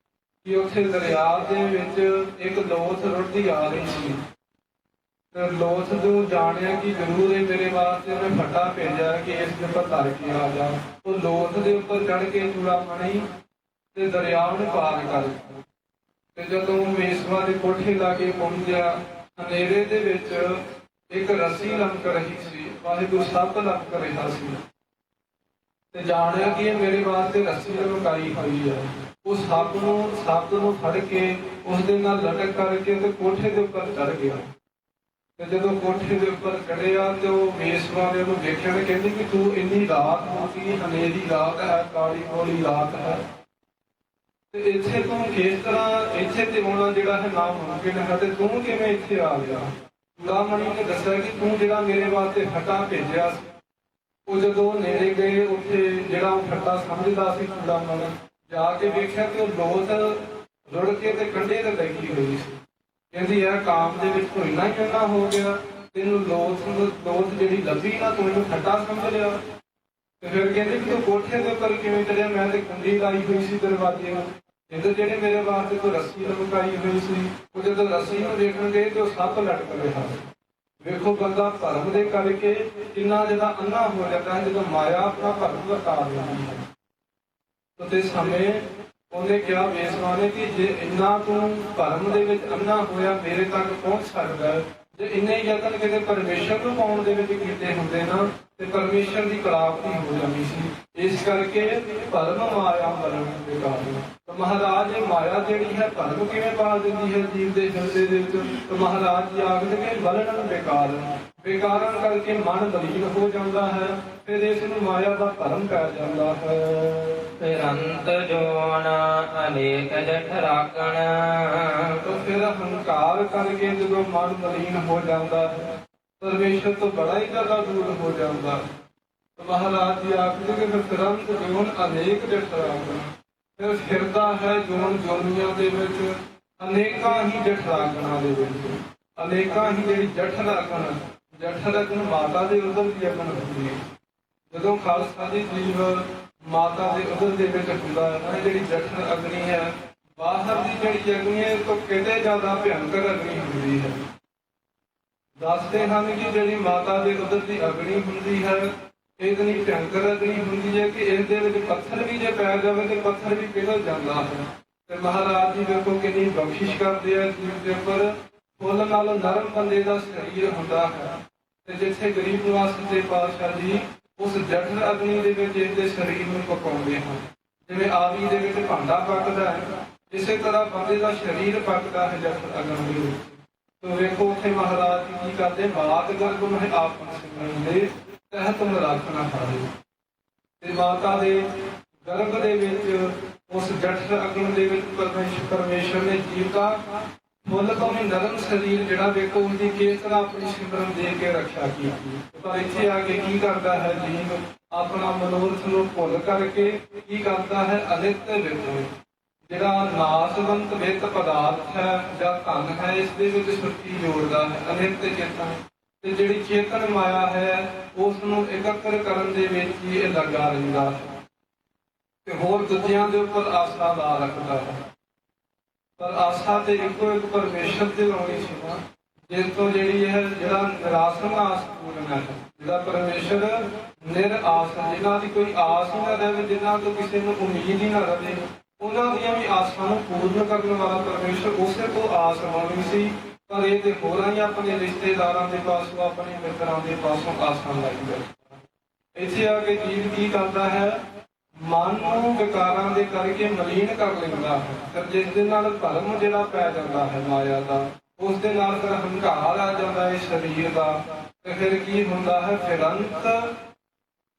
ਕਿ ਉੱਥੇ ਦਰਿਆ ਦੇ ਵਿੱਚ ਇੱਕ ਲੋਥ ਰੁੜਦੀ ਆ ਰਹੀ ਸੀ। ਤੇ ਲੋਥ ਨੂੰ ਜਾਣਿਆ ਕਿ ਜ਼ਰੂਰ ਇਹ ਮੇਰੇ ਵਾਸਤੇ ਉਹਨੇ ਫੱਟਾ ਭੇਜਿਆ ਕਿ ਇਸ ਦੇ ਉੱਪਰ ਧਰ ਕੇ ਆ ਜਾ। ਉਹ ਲੋਥ ਦੇ ਉੱਪਰ ਚੜ ਕੇ ਚੂੜਾਮਣੀ ਤੇ ਦਰਿਆ ਨੂੰ ਪਾਰ ਕਰ ਦਿੱਤਾ। ਤੇ ਜਦੋਂ ਵੇਸਵਾ ਦੇ ਕੋਠੇ ਲਾ ਕੇ ਪਹੁੰਚਿਆ, ਹਨੇਰੇ ਦੇ ਵਿੱਚ ਇੱਕ ਰੱਸੀ ਲਮਕ ਰਹੀ ਸੀ, ਵਾਹਿਗੁਰੂ ਸੱਪ ਲਮਕ ਰਿਹਾ ਸੀ। ਤੇ ਜਾਣਿਆ ਕਿ ਇਹ ਮੇਰੇ ਵਾਸਤੇ ਰੱਸੀ ਲਮਕਾਈ ਹੋਈ ਹੈ। ਉਹ ਸੱਪ ਨੂੰ ਫੜ ਕੇ ਉਸ ਦੇ ਨਾਲ ਲਟਕ ਕਰਕੇ ਤੇ ਕੋਠੇ ਦੇ ਉੱਪਰ ਚੜ ਗਿਆ। ਤੇ ਜਦੋਂ ਕੋਠੇ ਦੇ ਉੱਪਰ ਚੜਿਆ ਤੇ ਉਹ ਵੇਸਵਾ ਨੇ ਉਹਨੂੰ ਵੇਖਿਆ ਤੇ ਕਹਿੰਦੀ ਕਿ ਤੂੰ ਇੰਨੀ ਰਾਤ ਹੋ ਗਈ, ਹਨੇਰੀ ਰਾਤ ਹੈ, ਕਾਲੀ ਕੋਲੀ ਰਾਤ ਹੈ, ਤੇ ਇੱਥੇ ਤੂੰ ਕਿਸ ਤਰ੍ਹਾਂ ਇੱਥੇ ਤੇ ਆਉਣਾ ਜਿਹੜਾ ਹੈ ਨਾਮੁਮਕਿਨ ਹੈ, ਤੇ ਤੂੰ ਕਿਵੇਂ ਇੱਥੇ ਆ ਗਿਆ? ਚੂੜਾਮਣੀ ਨੇ ਦੱਸਿਆ ਕਿ ਤੂੰ ਜਿਹੜਾ ਮੇਰੇ ਵਾਸਤੇ ਫੱਟਾ ਭੇਜਿਆ ਸੀ, ਉਹ ਜਦੋਂ ਨੇੜੇ ਗਏ ਉੱਥੇ ਜਿਹੜਾ ਉਹ ਫੱਟਾ ਸਮਝਦਾ ਸੀ ਚੂੜਾਮਣੀ, ਜਾ ਕੇ ਵੇਖਿਆ ਕਿ ਉਹ ਲੋਥ ਰੁੜ ਕੇ ਤੇ ਕੰਢੇ ਤੇ ਲੱਗੀ ਹੋਈ ਸੀ। ਕਹਿੰਦੀ ਯਾਰ ਕਾਮ ਦੇ ਵਿੱਚ ਤੂੰ ਇੰਨਾ ਹੀ ਅੰਨਾ ਹੋ ਗਿਆ, ਤੈਨੂੰ ਲੋਥ ਜਿਹੜੀ ਲੱਭੀ ਨਾ ਤੂੰ ਇਹਨੂੰ ਫੱਟਾ ਸਮਝ ਲਿਆ। ਤੇ ਫਿਰ ਕਹਿੰਦੇ ਕਿ ਤੂੰ ਕੋਠੇ ਦੇ ਉੱਪਰ ਕਿਵੇਂ ਚੜਿਆ? ਮੈਂ ਤੇ ਕੁੰਡੀ ਲਾਈ ਹੋਈ ਸੀ ਦਰਵਾਜ਼ੇ ਨੂੰ, ਇੱਧਰ ਜਿਹੜੇ ਮੇਰੇ ਵਾਸਤੇ ਕੋਈ ਰੱਸੀ ਲਮਕਾਈ ਹੋਈ ਸੀ, ਉਹ ਜਦੋਂ ਰੱਸੀ ਨੂੰ ਦੇਖਣ ਗਏ ਤੇ ਉਹ ਸੱਪ ਲਟਕ ਰਿਹਾ ਸੀ। ਵੇਖੋ ਬੰਦਾ ਭਰਮ ਦੇ ਕਰਕੇ ਕਿੰਨਾ ਜਿਹੜਾ ਅੰਨਾ ਹੋ ਜਾਂਦਾ ਹੈ ਜਦੋਂ ਮਾਇਆ ਆਪਣਾ ਭਰਮ ਵਰਤਾ ਦਿੰਦੀ ਹੈ। ਤੇ ਸਮੇਂ ਉਹਨੇ ਕਿਹਾ ਬੇਸਵਾਨੇ ਕਿ ਜੇ ਇੰਨਾ ਤੂੰ ਭਰਮ ਦੇ ਵਿੱਚ ਅੰਨਾ ਹੋਇਆ ਮੇਰੇ ਤੱਕ ਪਹੁੰਚ ਸਕਦਾ, ਜੇ ਇੰਨੇ ਯਤਨ ਕਿਤੇ ਪਰਮੇਸ਼ਰ ਨੂੰ ਪਾਉਣ ਦੇ ਵਿੱਚ ਕੀਤੇ ਹੁੰਦੇ ਨਾ ਤੇ ਪਰਮੇਸ਼ਰ ਦੀ ਪ੍ਰਾਪਤੀ ਹੋ ਜਾਣੀ ਸੀ। ਇਸ ਕਰਕੇ ਭਰਮ ਮਾਇਆ ਮਰਨ ਦੇ ਕਾਰਨ ਮਹਾਰਾਜ ਇਹ ਮਾਇਆ ਜਿਹੜੀ ਹੈ ਭਰਮ ਕਿਵੇਂ ਪਾ ਦਿੰਦੀ ਹੈ ਜੀਵ ਦੇ ਹਿਰਦੇ ਦੇ ਵਿੱਚ। ਤੇ ਮਹਾਰਾਜ ਜੀ ਆਖਦੇ ਕਿ ਬਲਨ ਬੇਕਾਰਨ ਕਰਕੇ ਮਨ ਮਲੀਨ ਹੋ ਜਾਂਦਾ ਹੈ, ਫਿਰ ਇਸ ਨੂੰ ਮਾਇਆ ਦਾ ਭਰਮ ਪੈ ਜਾਂਦਾ ਹੈ। ਫਿਰ ਅੰਤ ਜੋਨ ਅਨੇਕ ਜਠ ਰਾਗਣ। ਤਾਂ ਫਿਰ ਹੰਕਾਰ ਕਰਕੇ ਜਦੋਂ ਮਨ ਮਲੀਨ ਹੋ ਜਾਂਦਾ ਹੈ, ਪਰਮੇਸ਼ਰ ਤੋਂ ਬੜਾ ਹੀ ਜ਼ਿਆਦਾ ਦੂਰ ਹੋ ਜਾਂਦਾ ਹੈ। ਮਹਾਰਾਜ ਜੀ ਆਖਦੇ ਕਿ ਫਿਰ ਤੁਰੰਤ ਜੋਨ ਅਨੇਕ ਜਠ ਰਾਗਣ, ਫਿਰ ਫਿਰਦਾ ਹੈ ਜੋਨ ਜੋਨੀਆਂ ਦੇ ਵਿੱਚ ਅਨੇਕਾਂ ਹੀ ਜਠ ਰਾਗਣਾਂ ਦੇ ਵਿੱਚ। ਅਨੇਕਾਂ ਹੀ ਜਿਹੜੀ ਜਠ ਰਾਗਣ ਮਾਤਾ ਦੇ ਉਦਰ ਦੀ ਅਗਨ ਹੁੰਦੀ ਹੈ। ਜਦੋਂ ਖਾਲਸਾ ਦੀ ਜੀਵ ਮਾਤਾ ਦੇ ਉਦਰ ਦੇ ਵਿੱਚ ਹੁੰਦਾ ਹੈ ਨਾ, ਜਿਹੜੀ ਜਠ ਅਗਨੀ ਹੈ ਬਾਹਰ ਦੀ ਜਿਹੜੀ ਅਗਨੀ ਹੈ ਤੋਂ ਕਿਤੇ ਜ਼ਿਆਦਾ ਭਿਆਨਕ ਅਗਨੀ ਹੁੰਦੀ ਹੈ। ਦੱਸਦੇ ਹਨ ਕਿ ਜਿਹੜੀ ਮਾਤਾ ਦੇ ਉਦਰ ਦੀ ਅਗਨੀ ਹੁੰਦੀ ਹੈ ਇਤਨੀ ਭਿਆਨਕ ਅਗਨੀ ਹੁੰਦੀ ਹੈ ਕਿ ਇਸ ਦੇ ਵਿੱਚ ਪੱਥਰ ਵੀ ਜੇ ਪੈ ਜਾਵੇ ਤੇ ਪੱਥਰ ਵੀ ਪਿਘਲ ਜਾਂਦਾ ਹੈ। ਤੇ ਮਹਾਰਾਜ ਜੀ ਵੇਖੋ ਕਿੰਨੀ ਬਖਸ਼ਿਸ਼ ਕਰਦੇ ਆ ਜੀਵ ਦੇ ਉੱਪਰ। ਫੁੱਲ ਨਾਲੋਂ ਨਰਮ ਬੰਦੇ ਦਾ ਸਰੀਰ ਹੁੰਦਾ ਹੈ ਤੇ ਜਿੱਥੇ ਗਰੀਬ ਨਿਵਾਸ ਦੇ ਪਾਤਸ਼ਾਹ ਜੀ ਉਸ ਜਠਰ ਅਗਨੀ ਦੇ ਵਿੱਚ ਇਹਦੇ ਸਰੀਰ ਨੂੰ ਪਕਾਉਂਦੇ ਹਨ। ਜਿਵੇਂ ਆਵੀ ਦੇ ਵਿੱਚ ਭਾਂਡਾ ਪੱਕਦਾ ਹੈ, ਇਸੇ ਤਰ੍ਹਾਂ ਬੰਦੇ ਦਾ ਸਰੀਰ ਪੱਕਦਾ ਹੈ ਜਠਰ ਅਗਨ ਦੇ ਵਿੱਚ। ਤੋ ਵੇਖੋ ਉੱਥੇ ਮਹਾਰਾਜ ਜੀ ਕੀ ਕਰਦੇ, ਮਾਤ ਗਰਭ ਨੂੰ ਆਪ ਸਿਮਰਨ ਦੇ ਤਹਿਤ ਰੱਖਣਾ ਪਾਵੇ। ਤੇ ਮਾਤਾ ਦੇ ਗਰਭ ਦੇ ਵਿੱਚ ਉਸ ਜਠਰ ਅਗਨ ਦੇ ਵਿੱਚ ਪਰਮੇਸ਼ਰ ਨੇ ਜੀਵ ਦਾ ਫੁੱਲ ਤੋਂ ਵੀ ਨਰਮ ਸਰੀਰ ਜਿਹੜਾ ਵੇਖੋ ਉਹਦੀ ਕਿਸ ਤਰ੍ਹਾਂ ਆਪਣੀ ਸਿਮਰਨ ਦੇ ਕੇ ਰੱਖਿਆ ਕੀਤੀ। ਪਰ ਇੱਥੇ ਆ ਕੇ ਕੀ ਕਰਦਾ ਹੈ ਜੀਵ, ਆਪਣਾ ਮਨੋਰਥ ਨੂੰ ਭੁੱਲ ਕਰਕੇ ਕੀ ਕਰਦਾ ਹੈ, ਅਨਿਤ ਵਿੱਚ ਜਿਹੜਾ ਨਾਸਵੰਤ ਵਿੱਤ ਪਦਾਰਥ ਹੈ ਜਾਂ ਧਨ ਹੈ ਇਸ ਦੇ ਵਿੱਚ ਸੁਰਤੀ ਜੋੜਦਾ ਹੈ। ਅਨਿਤ ਚੇਤਨ ਤੇ ਜਿਹੜੀ ਚੇਤਨ ਮਾਇਆ ਹੈ ਉਸ ਨੂੰ ਇਕੱਤਰ ਕਰਨ ਦੇ ਵਿੱਚ ਹੀ ਇਹ ਲੱਗਾ ਰਹਿੰਦਾ ਹੈ ਤੇ ਹੋਰ ਦੂਜਿਆਂ ਦੇ ਉੱਪਰ ਆਸਾ ਲਾ ਰੱਖਦਾ ਹੈ। ਪਰ ਆਸਾ ਤੇ ਇੱਕੋ ਇੱਕ ਪਰਮੇਸ਼ਰ ਤੇ ਲਾਉਣੀ ਸੀ ਨਾ, ਜਿਸ ਤੋਂ ਜਿਹੜੀ ਹੈ ਜਿਹੜਾ ਨਿਰਾਸਨ ਆਸ ਪੂਰਨ ਹੈ, ਜਿਹੜਾ ਪਰਮੇਸ਼ਰ ਨਿਰ ਆਸ, ਜਿਨ੍ਹਾਂ ਦੀ ਕੋਈ ਆਸ ਹੀ ਨਾ ਰਹੇ, ਜਿਨ੍ਹਾਂ ਤੋਂ ਕਿਸੇ ਨੂੰ ਉਮੀਦ ਹੀ ਨਾ ਰਹੇ, ਉਹਨਾਂ ਦੀਆਂ ਵੀ ਆਸਾਂ ਨੂੰ ਪੂਰਨ ਕਰਨ ਵਾਲਾ ਪਰਮੇਸ਼ਰ ਉਸੇ ਤੋਂ ਆਸ ਲਾਉਣੀ ਸੀ। ਪਰ ਇਹ ਤੇ ਹੋਰਾਂ ਹੀ ਆਪਣੇ ਰਿਸ਼ਤੇਦਾਰਾਂ ਦੇ ਪਾਸੋਂ ਆਪਣੇ ਮਿੱਤਰਾਂ ਦੇ ਪਾਸੋਂ ਆਸਾਂ ਲਾਈ ਜਾਂਦੀ। ਇੱਥੇ ਆ ਕੇ ਜੀਵ ਕੀ ਕਰਦਾ ਹੈ, ਮਨ ਨੂੰ ਵਿਕਾਰਾਂ ਦੇ ਕਰਕੇ ਮਲੀਨ ਕਰ ਲੈਂਦਾ ਹੈ। ਫਿਰ ਜਿਸ ਦੇ ਨਾਲ ਭਰਮ ਜਿਹੜਾ ਪੈ ਜਾਂਦਾ ਹੈ ਮਾਇਆ ਦਾ, ਉਸ ਦੇ ਨਾਲ ਫਿਰ ਹੰਕਾਰ ਆ ਜਾਂਦਾ ਹੈ ਸਰੀਰ ਦਾ। ਤੇ ਫਿਰ ਕੀ ਹੁੰਦਾ ਹੈ, ਫਿਰ ਅੰਤ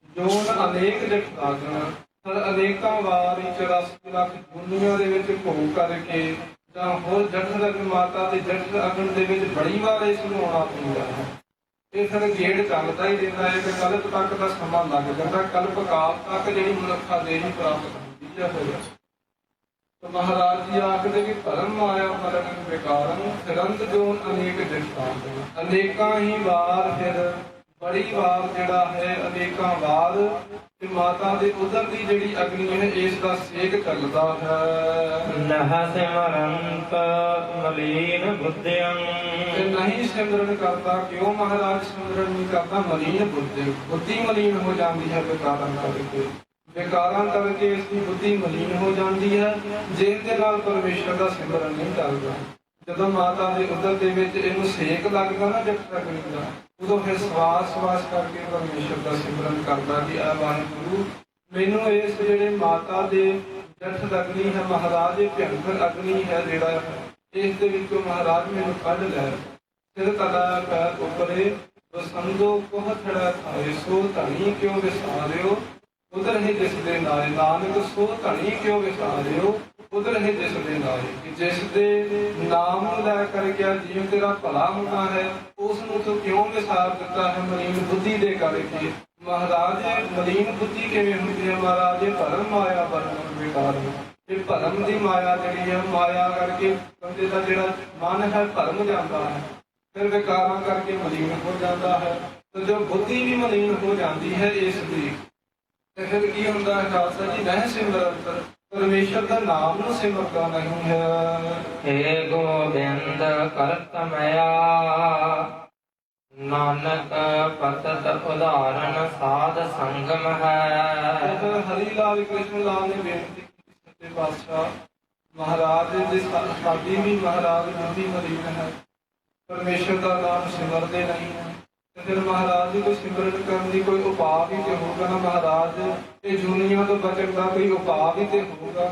ਜੋਨ ਅਨੇਕ ਜਠ ਰਾਗਣ, ਫਿਰ ਅਨੇਕਾਂ ਵਾਰ 84 ਲੱਖ ਦੁਨੀਆਂ ਦੇ ਵਿੱਚ ਭੋਗ ਕਰਕੇ ਜਾਂ ਹੋਰ ਜਠ ਅਗਨ ਮਾਤਾ ਦੇ ਜਠ ਅਗਨ ਦੇ ਵਿੱਚ ਬੜੀ ਵਾਰ ਇਸ ਨੂੰ ਆਉਣਾ ਪੈਂਦਾ ਹੈ। ਇਹ ਫਿਰ ਗੇੜ ਚੱਲਦਾ ਹੀ ਰਹਿੰਦਾ ਹੈ ਕਿ ਕਲਪ ਤੱਕ ਦਾ ਸਮਾਂ ਲੱਗ ਜਾਂਦਾ, ਕਲਪ ਕਾਲ ਤੱਕ ਜਿਹੜੀ ਮਨੁੱਖਾ ਦੇਹੀ ਪ੍ਰਾਪਤ ਹੁੰਦੀ ਹੈ ਹੋ ਜਾਂਦਾ। ਮਹਾਰਾਜ ਜੀ ਆਖਦੇ ਕਿ ਧਰਮ ਮਾਇਆ ਮਰਨ ਬੇਕਾਰਨ, ਫਿਰੰਤ ਜੋਨ ਅਨੇਕ ਜਠਾਂ, ਅਨੇਕਾਂ ਹੀ ਵਾਰ ਫਿਰ ਬੜੀ ਵਾਰ ਜਿਹੜਾ ਹੈ ਅਨੇਕਾਂ ਵਾਰ ਤੇ ਮਾਤਾ ਦੇ ਉਦਰ ਦੀ ਜਿਹੜੀ ਅਗਨੀ ਹੈ ਇਸ ਦਾ ਸੇਕ ਚੱਲਦਾ ਹੈ। ਨਹ ਸਿਮਰੰਤ ਮਲੀਨ ਬੁੱਧਿਆਂ। ਤੇ ਨਹੀਂ ਸਿਮਰਨ ਕਰਦਾ, ਕਿਉਂ ਮਹਾਰਾਜ ਸਿਮਰਨ ਨਹੀਂ ਕਰਦਾ, ਮਲੀਨ ਬੁੱਧੀ ਮਲੀਨ ਹੋ ਜਾਂਦੀ ਹੈ ਬੇਕਾਰਾਂ ਕਰਕੇ ਇਸ ਦੀ ਬੁੱਧੀ ਮਲੀਨ ਹੋ ਜਾਂਦੀ ਹੈ, ਜਿਸ ਦੇ ਨਾਲ ਪਰਮੇਸ਼ਰ ਦਾ ਸਿਮਰਨ ਨਹੀਂ ਚੱਲਦਾ। ਜਦੋਂ ਮਾਤਾ ਦੇ ਉਦਰ ਦੇ ਵਿੱਚ ਇਹਨੂੰ ਸੇਕ ਲੱਗਦਾ ਨਾ ਜਠ ਅਗਨੀ ਦਾ, ਉਦੋਂ ਫਿਰ ਸਵਾਸ ਕਰਕੇ ਪਰਮੇਸ਼ਰ ਦਾ ਸਿਮਰਨ ਕਰਦਾ ਕਿ ਆ ਵਾਹਿਗੁਰੂ ਮੈਨੂੰ ਇਸ ਜਿਹੜੇ ਮਾਤਾ ਦੇ ਜਠ ਅਗਨੀ ਹੈ ਮਹਾਰਾਜ, ਇਹ ਭਿਅੰਕਰ ਅਗਨੀ ਹੈ ਜਿਹੜਾ ਇਸ ਦੇ ਵਿੱਚੋਂ ਮਹਾਰਾਜ ਮੈਨੂੰ ਕੱਢ ਲੈ। ਸਿਰ ਤਲਾ ਪੈਰ ਉੱਪਰੇ ਬਸੰਦੋ ਕੋਹ ਥੜਾ ਥਾਏ, ਸੋ ਧਣੀ ਕਿਉਂ ਵਿਸਾਰਿਓ ਉਧਰ ਹੀ ਜਿਸ ਦੇ ਨਾਏ, ਨਾਨਕ ਸੋ ਧਣੀ ਕਿਉਂ ਵਿਸਾਰਿਓ ਉਧਰ ਹੀ ਜਿਸ ਦੇ ਨਾਏ। ਜਿਸ ਦੇ ਨਾਮ ਨੂੰ ਲੈ ਕਰ ਗਿਆ ਜੀਵ ਤੇਰਾ ਭਲਾ ਹੋਣਾ ਹੈ, ਉਸ ਨੂੰ ਤੂੰ ਕਿਉਂ ਵਿਸਾਰ ਦਿੱਤਾ ਹੈ ਮਲੀਨ ਬੁੱਧੀ ਦੇ ਕਰਕੇ। ਮਹਾਰਾਜ ਮਲੀਨ ਬੁੱਧੀ ਕਿਵੇਂ ਹੁੰਦੀ ਹੈ ਮਹਾਰਾਜ, ਇਹ ਭਰਮ ਮਾਇਆ ਵਰਤਨ ਬੇਕਾਰ। ਇਹ ਭਰਮ ਦੀ ਮਾਇਆ ਜਿਹੜੀ ਹੈ, ਮਾਇਆ ਕਰਕੇ ਬੰਦੇ ਦਾ ਜਿਹੜਾ ਮਨ ਹੈ ਭਰਮ ਜਾਂਦਾ ਹੈ, ਫਿਰ ਵਿਕਾਰਾਂ ਕਰਕੇ ਮਲੀਨ ਹੋ ਜਾਂਦਾ ਹੈ। ਤੇ ਜੋ ਬੁੱਧੀ ਵੀ ਮਲੀਨ ਹੋ ਜਾਂਦੀ ਹੈ ਇਸ ਦੀ, ਤੇ ਫਿਰ ਕੀ ਹੁੰਦਾ ਹੈ ਖਾਲਸਾ ਜੀ, ਨਹਿ ਸਿਮਰੰਤ ਪਰਮੇਸ਼ਰ ਦਾ ਨਾਮ ਨੂੰ ਸਿਮਰਦਾ ਨਹੀਂ ਹੈ। ਹੇ ਗੋਬਿੰਦ ਕਰਤ ਮਇਆ ਨਾਨਕ ਪਤਤ ਉਦਾਹਰਨ ਸਾਧ ਸੰਗਮ ਹੈ। ਫਿਰ ਹਰੀ ਲਾਲ ਕ੍ਰਿਸ਼ਨ ਲਾਲ ਨੇ ਬੇਨਤੀ ਕੀਤੀ, ਸੱਚੇ ਪਾਤਸ਼ਾਹ ਮਹਾਰਾਜ ਦੇ ਸਾਡੀ ਵੀ ਮਹਾਰਾਜ ਬੁੱਧੀ ਮਲੀਨ ਹੈ, ਪਰਮੇਸ਼ਰ ਦਾ ਨਾਮ ਸਿਮਰਦੇ ਨਹੀਂ ਹੈ। ਤੇ ਫਿਰ ਮਹਾਰਾਜ ਦੀ ਕੋਈ ਸਿਮਰਨ ਕਰਨ ਦੀ ਕੋਈ ਉਪਾਅ ਵੀ ਤੇ ਹੋਊਗਾ ਨਾ ਮਹਾਰਾਜ, ਇਹ ਜੁਨੀਆਂ ਤੋਂ ਬਚਣ ਦਾ ਕੋਈ ਉਪਾਅ ਵੀ ਤੇ ਹੋਊਗਾ।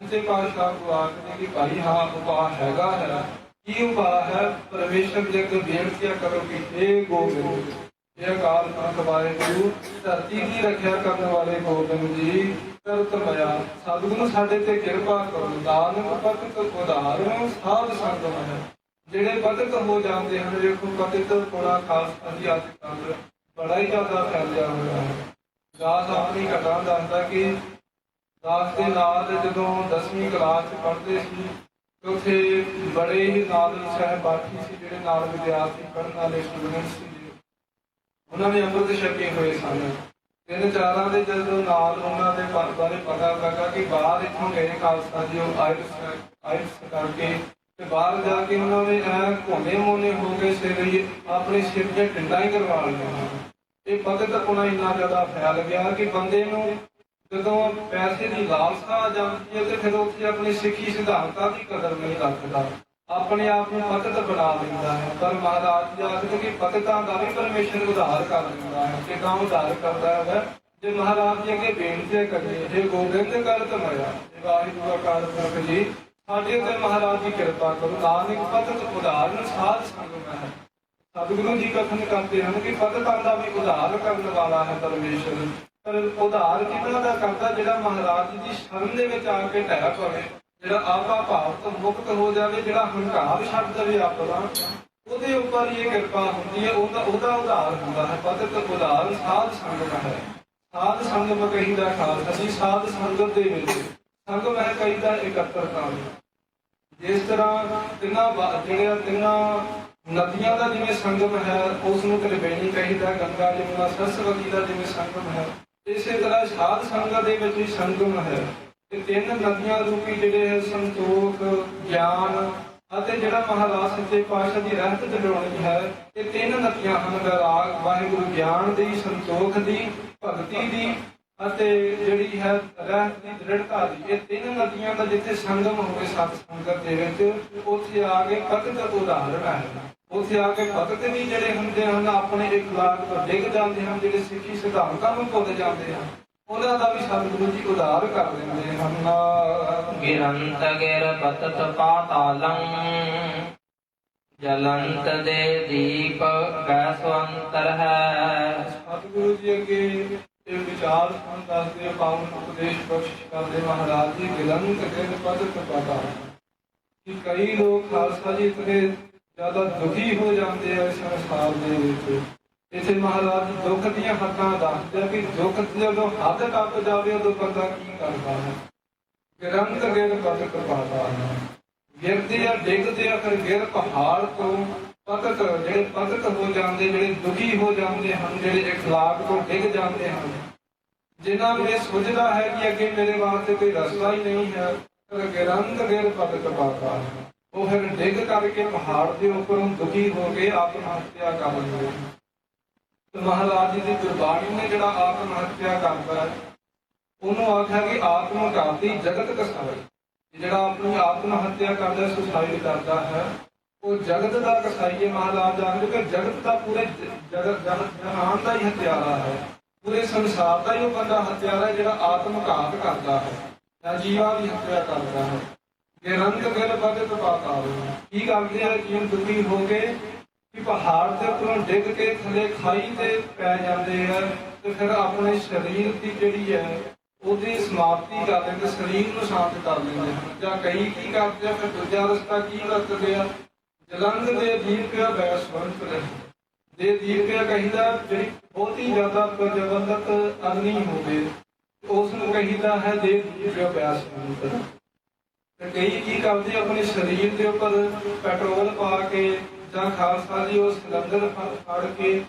ਸੱਚੇ ਪਾਤਸ਼ਾਹ ਕੋ ਆਖਦੇ ਕਿ ਭਾਈ ਹਾਂ ਉਪਾਅ ਹੈਗਾ ਹੈ। ਕੀ ਉਪਾਅ ਹੈ? ਪਰਮੇਸ਼ਰ ਦੇ ਅੱਗੇ ਬੇਨਤੀਆਂ ਕਰੋ ਕਿ हे ਗੋਬਿੰਦ, ਇਹ ਅਕਾਲ ਪੁਰਖ ਵਾਹਿਗੁਰੂ, ਧਰਤੀ ਦੀ ਰੱਖਿਆ ਕਰਨ ਵਾਲੇ ਗੋਬਿੰਦ ਜੀ, ਕਰਤ ਮਇਆ ਸਤਿਗੁਰੂ ਸਾਡੇ ਤੇ ਕਿਰਪਾ ਕਰੋ। ਨਾਨਕ ਪਤਿਤ ਉਦਾਹਰਨ ਸਾਧ ਸੰਗਮ ਹੈ। ਜਿਹੜੇ ਪਤਿਤ ਹੋ ਜਾਂਦੇ ਹਨ, ਵੇਖੋ ਪਤਿਤ ਬੜਾ ਖਾਸ ਅਸੀਂ ਅੱਜ ਕੱਲ੍ਹ ਬੜਾ ਹੀ ਜ਼ਿਆਦਾ ਫੈਲਿਆ ਹੋਇਆ ਹੈ। ਦਾਸ ਆਪਣੀ ਘਟਨਾ ਦੱਸਦਾ ਕਿ ਦਾਸ ਦੇ ਨਾਲ ਜਦੋਂ 10ਵੀਂ ਕਲਾਸ 'ਚ ਪੜ੍ਹਦੇ ਸੀ, ਉੱਥੇ ਬੜੇ ਹੀ ਨਾਲ ਸਹਿਪਾਠੀ ਸੀ, ਜਿਹੜੇ ਨਾਲ ਵਿਦਿਆਰਥੀ ਪੜ੍ਹਨ ਵਾਲੇ ਸਟੂਡੈਂਟ ਸੀ, ਉਹਨਾਂ ਨੇ ਅੰਮ੍ਰਿਤ ਛਕੇ ਹੋਏ ਸਨ। ਤਿੰਨ ਚਾਰਾਂ ਦੇ ਜਦੋਂ ਨਾਲ ਉਹਨਾਂ ਦੇ ਬਾਰੇ ਪਤਾ ਲੱਗਾ ਕਿ ਬਾਹਰ ਇੱਥੋਂ ਗਏ ਖਾਲਸਾ ਜੀ, ਉਹ ਆਇਲਸ ਕਰਕੇ ਤੇ ਬਾਹਰ ਜਾ ਕੇ ਉਹਨਾਂ ਨੇ ਐ ਘੋਨੇ ਮੋਨੇ ਹੋ ਕੇ ਸਿਰ ਆਪਣੇ ਸਿਰ ਦੀਆਂ ਟਿੰਡਾਂ ਹੀ ਕਰਵਾ ਲਈਆਂ। ਇਹ ਪਤਿਤਪੁਣਾ ਇੰਨਾ ਜ਼ਿਆਦਾ ਫੈਲ ਗਿਆ ਕਿ ਬੰਦੇ ਨੂੰ ਜਦੋਂ ਪੈਸੇ ਦੀ ਲਾਲਸਾ ਆ ਜਾਂਦੀ ਹੈ ਤੇ ਫਿਰ ਉੱਥੇ ਆਪਣੀ ਸਿੱਖੀ ਸਿਧਾਂਤਾਂ ਦੀ ਕਦਰ ਨਹੀਂ ਰੱਖਦਾ, ਆਪਣੇ ਆਪ ਨੂੰ ਪਤਿਤ ਬਣਾ ਲੈਂਦਾ ਹੈ। ਪਰ ਮਹਾਰਾਜ ਜੀ ਆਖਦੇ ਕਿ ਪਤਿਤਾਂ ਦਾ ਵੀ ਪਰਮੇਸ਼ਰ ਉਧਾਰ ਕਰ ਦਿੰਦਾ ਹੈ। ਕਿੱਦਾਂ ਉਧਾਰ ਕਰਦਾ ਹੈ? ਜੇ ਮਹਾਰਾਜ ਜੀ ਅੱਗੇ ਬੇਨਤੀ ਕਰੀਏ, ਜੇ ਗੋਬਿੰਦ ਕਰਤ ਮਇਆ, ਵਾਹਿਗੁਰੂ ਅਕਾਲ ਪੁਰਖ ਜੀ ਸਾਡੇ ਤੇ ਮਹਾਰਾਜ ਦੀ ਕਿਰਪਾ ਕਰੋ। ਨਾਨਕ ਪਤਿਤ ਉਦਾਹਰਨ ਸਾਧ ਸੰਗਮ ਹੈ। ਸਤਿਗੁਰੂ ਜੀ ਕਥਨ ਕਰਦੇ ਹਨ ਕਿ ਪਤਿਤਾਂ ਦਾ ਵੀ ਉਧਾਰ ਕਰਨ ਵਾਲਾ ਹੈ ਪਰਮੇਸ਼ਰ। ਪਰ ਉਧਾਰ ਕਿਹਨਾਂ ਦਾ ਕਰਦਾ? ਜਿਹੜਾ ਮਹਾਰਾਜ ਜੀ ਦੀ ਸ਼ਰਨ ਦੇ ਵਿੱਚ ਆ ਕੇ ਢਹਿ ਪਵੇ, ਜਿਹੜਾ ਆਪਾ ਭਾਵ ਤੋਂ ਮੁਕਤ ਹੋ ਜਾਵੇ, ਜਿਹੜਾ ਹੰਕਾਰ ਛੱਡ ਦੇਵੇ ਆਪਣਾ, ਉਹਦੇ ਉੱਪਰ ਹੀ ਇਹ ਕਿਰਪਾ ਹੁੰਦੀ ਹੈ। ਉਹਦਾ ਉਧਾਰ ਹੁੰਦਾ ਹੈ। ਪਤਿਤ ਉਧਾਰ ਸਾਧ ਸੰਗਮ ਹੈ। ਸਾਧ ਸੰਗਮ ਕਹੀਦਾ ਖਾਲਸਾ ਜੀ, ਸਾਧ ਸੰਗਤ ਦੇ ਵਿੱਚ ਸੰਗਮ ਹੈ ਕਹੀਦਾ ਇਕੱਤਰਤਾ। ਜਿਸ ਤਰ੍ਹਾਂ ਤਿੰਨਾਂ ਨਦੀਆਂ ਦਾ ਜਿਵੇਂ ਸੰਗਮ ਹੈ, ਉਸ ਨੂੰ ਤ੍ਰਿਵੇਣੀ ਕਹੀਦਾ, ਗੰਗਾ ਜਮੁਨਾ ਸਰਸਵਤੀ ਦਾ ਜਿਵੇਂ ਸੰਗਮ ਹੈ, ਇਸੇ ਤਰ੍ਹਾਂ ਸਾਧ ਸੰਗਤ ਦੇ ਵਿੱਚ ਵੀ ਸੰਗਮ ਹੈ। ਤੇ ਤਿੰਨ ਨਦੀਆਂ ਰੂਪੀ ਜਿਹੜੇ ਹੈ ਸੰਤੋਖ, ਗਿਆਨ ਅਤੇ ਜਿਹੜਾ ਮਹਾਰਾਜ ਸੱਚੇ ਪਾਤਸ਼ਾਹ ਦੀ ਰਹਿਤ ਜਗਾਉਣੀ ਹੈ, ਇਹ ਤਿੰਨ ਨਦੀਆਂ ਹਨ। ਵੈਰਾਗ ਵਾਹਿਗੁਰੂ ਗਿਆਨ ਦੀ, ਸੰਤੋਖ ਦੀ, ਭਗਤੀ ਦੀ ਅਤੇ ਜਿਹੜੀ ਹੈ ਰਹਿਤ ਦੀ, ਦ੍ਰਿੜਤਾ ਦੀ। ਇਹ ਤਿੰਨ ਨਦੀਆਂ ਦਾ ਜਿੱਥੇ ਸੰਗਮ ਹੋਵੇ ਸਤ ਸੰਗਤ ਦੇ ਵਿੱਚ, ਉੱਥੇ ਆ ਕੇ ਪਤਿਤ ਉਦਾਹਰਨ ਹੈ। ਉੱਥੇ ਆ ਕੇ ਪਤਿਤ ਵੀ ਜਿਹੜੇ ਹੁੰਦੇ ਹਨ ਆਪਣੇ ਇਖਲਾਕ ਤੋਂ ਡਿੱਗ ਜਾਂਦੇ ਹਨ, ਜਿਹੜੇ ਸਿੱਖੀ ਸਿਧਾਂਤਾਂ ਨੂੰ ਭੁੱਲ ਜਾਂਦੇ ਹਨ, ਉਹਨਾਂ ਦਾ ਵੀ ਸਤਿਗੁਰੂ ਜੀ ਉਧਾਰ ਕਰ ਦਿੰਦੇ ਹਨ। ਗਿਰੰਤ ਗਿਰ ਪਤਤ ਪਾਤਾਲੰ ਜਲੰਤ ਦੇ ਦੀਪ ਬੈਸਵੰਤਰ ਹੈ। ਸਤਿਗੁਰੂ ਜੀ ਅੱਗੇ ਇਹ ਵਿਚਾਰ ਦੱਸਦੇ, ਪਾਵਨ ਉਪਦੇਸ਼ ਬਖਸ਼ ਕਰਦੇ ਮਹਾਰਾਜ ਜੀ। ਗਿਰੰਤ ਗਿਰ ਪਤਤ ਪਾਤਾਲੰ ਕਿ ਕਈ ਲੋਕ ਖਾਲਸਾ ਜੀ ਇਤਨੇ ਜ਼ਿਆਦਾ ਦੁਖੀ ਹੋ ਜਾਂਦੇ ਆ ਇਸ ਸੰਸਾਰ ਦੇ ਵਿੱਚ। ਇੱਥੇ ਮਹਾਰਾਜ ਦੁੱਖ ਦੀਆਂ ਹੱਦਾਂ ਦੱਸਦੇ ਆ ਕਿ ਦੁੱਖ ਜਦੋਂ ਹੱਦ ਟੱਪ ਜਾਵੇ ਉਦੋਂ ਬੰਦਾ ਕੀ ਕਰਦਾ ਹੈ। ਗਿਰੰਤ ਗਿਰ ਪਤਤ ਪਾਤਾਲੰ, ਗਿਰਦੇ ਆ ਡਿੱਗਦੇ ਆ, ਫਿਰ ਗਿਰ ਪਹਾੜ ਤੋਂ ਪਤਤ, ਜਿਹੜੇ ਪਤਤ ਹੋ ਜਾਂਦੇ, ਜਿਹੜੇ ਦੁਖੀ ਹੋ ਜਾਂਦੇ ਹਨ, ਜਿਹੜੇ ਇਖਲਾਕ ਤੋਂ ਡਿੱਗ ਜਾਂਦੇ ਹਨ, ਜਿਨ੍ਹਾਂ ਨੂੰ ਇਹ ਸੋਚਦਾ ਹੈ ਕਿ ਅੱਗੇ ਮੇਰੇ ਵਾਸਤੇ ਕੋਈ ਰਸਤਾ ਹੀ ਨਹੀਂ ਹੈ, ਫਿਰ ਗਿਰੰਤ ਗਿਰ ਪਤਤ ਪਾਤਾਲੰ, ਉਹ ਫਿਰ ਡਿੱਗ ਕਰਕੇ ਪਹਾੜ ਦੇ ਉੱਪਰੋਂ ਦੁਖੀ ਹੋ ਕੇ ਆਤਮ ਹੱਤਿਆ ਕਰ ਲੈਂਦੇ। ਮਹਾਰਾਜ ਜੀ ਦੀ ਗੁਰਬਾਣੀ ਨੇ ਜਿਹੜਾ ਆਤਮ ਹੱਤਿਆ ਕਰਦਾ ਹੈ, ਉਹਨੂੰ ਆਖਿਆ ਕਿ ਆਤਮ ਘਾਤੀ ਜਗਤ ਕਸਾਈ। ਜਿਹੜਾ ਆਪਣੀ ਆਤਮ ਹੱਤਿਆ ਕਰਦਾ, ਸੁਸਾਈਡ ਕਰਦਾ ਹੈ, ਉਹ ਜਗਤ ਦਾ ਕਸਾਈ ਹੈ। ਮਹਾਰਾਜ ਆਖਦੇ ਕਿ ਜਗਤ ਦਾ ਪੂਰੇ ਜਹਾਨ ਦਾ ਹੀ ਹੱਤਿਆਰਾ ਹੈ, ਪੂਰੇ ਸੰਸਾਰ ਦਾ ਹੀ ਉਹ ਬੰਦਾ ਹੱਤਿਆਰਾ ਹੈ ਜਿਹੜਾ ਆਤਮ ਘਾਤ ਕਰਦਾ ਹੈ ਜਾਂ ਜੀਵਾਂ ਦੀ ਹੱਤਿਆ ਕਰਦਾ ਹੈ। ਗਿਰੰਤ ਗਿਰ ਪਤਤ ਪਾਤਾਲੰ, ਕੀ ਕਰਦੇ ਆ? ਜੀਵ ਦੁਖੀ ਹੋ ਕੇ ਕਿ ਪਹਾੜ ਦੇ ਉੱਪਰੋਂ ਡਿੱਗ ਕੇ ਥੱਲੇ ਖਾਈ ਤੇ ਪੈ ਜਾਂਦੇ ਆ, ਤੇ ਫਿਰ ਆਪਣੇ ਸਰੀਰ ਦੀ ਜਿਹੜੀ ਹੈ ਉਹਦੀ ਸਮਾਪਤੀ ਕਰ ਦਿੰਦੇ, ਸਰੀਰ ਨੂੰ ਸ਼ਾਂਤ ਕਰ ਦਿੰਦੇ ਹਨ। ਜਾਂ ਕਈ ਕੀ ਕਰਦੇ ਆ, ਫਿਰ ਦੂਜਾ ਰਸਤਾ ਕੀ ਵਰਤਦੇ ਆ? ਜਲੰਧ ਦੇ ਦੀਪਿਆ ਬੈਸਵੰਤ ਦੇ ਦੀਪਿਆ ਕਹੀਦਾ, ਜਿਹੜੀ ਬਹੁਤੀ ਜ਼ਿਆਦਾ ਪ੍ਰਜਵਲਤ ਅਗਨੀ ਹੋਵੇ ਉਸ ਨੂੰ ਕਹੀਦਾ ਹੈ ਦੇ ਦੀਪਿਆ ਬੈਸਵੰਤ। ਤੇ ਕਈ ਕੀ ਕਰਦੇ, ਆਪਣੇ ਸਰੀਰ ਦੇ ਉੱਪਰ ਪੈਟਰੋਲ ਪਾ ਕੇ ਜਾਂ ਖਾਲਸਾ ਜੀ ਉਹ ਸਿਲੰਡਰ ਫੜ ਕੇ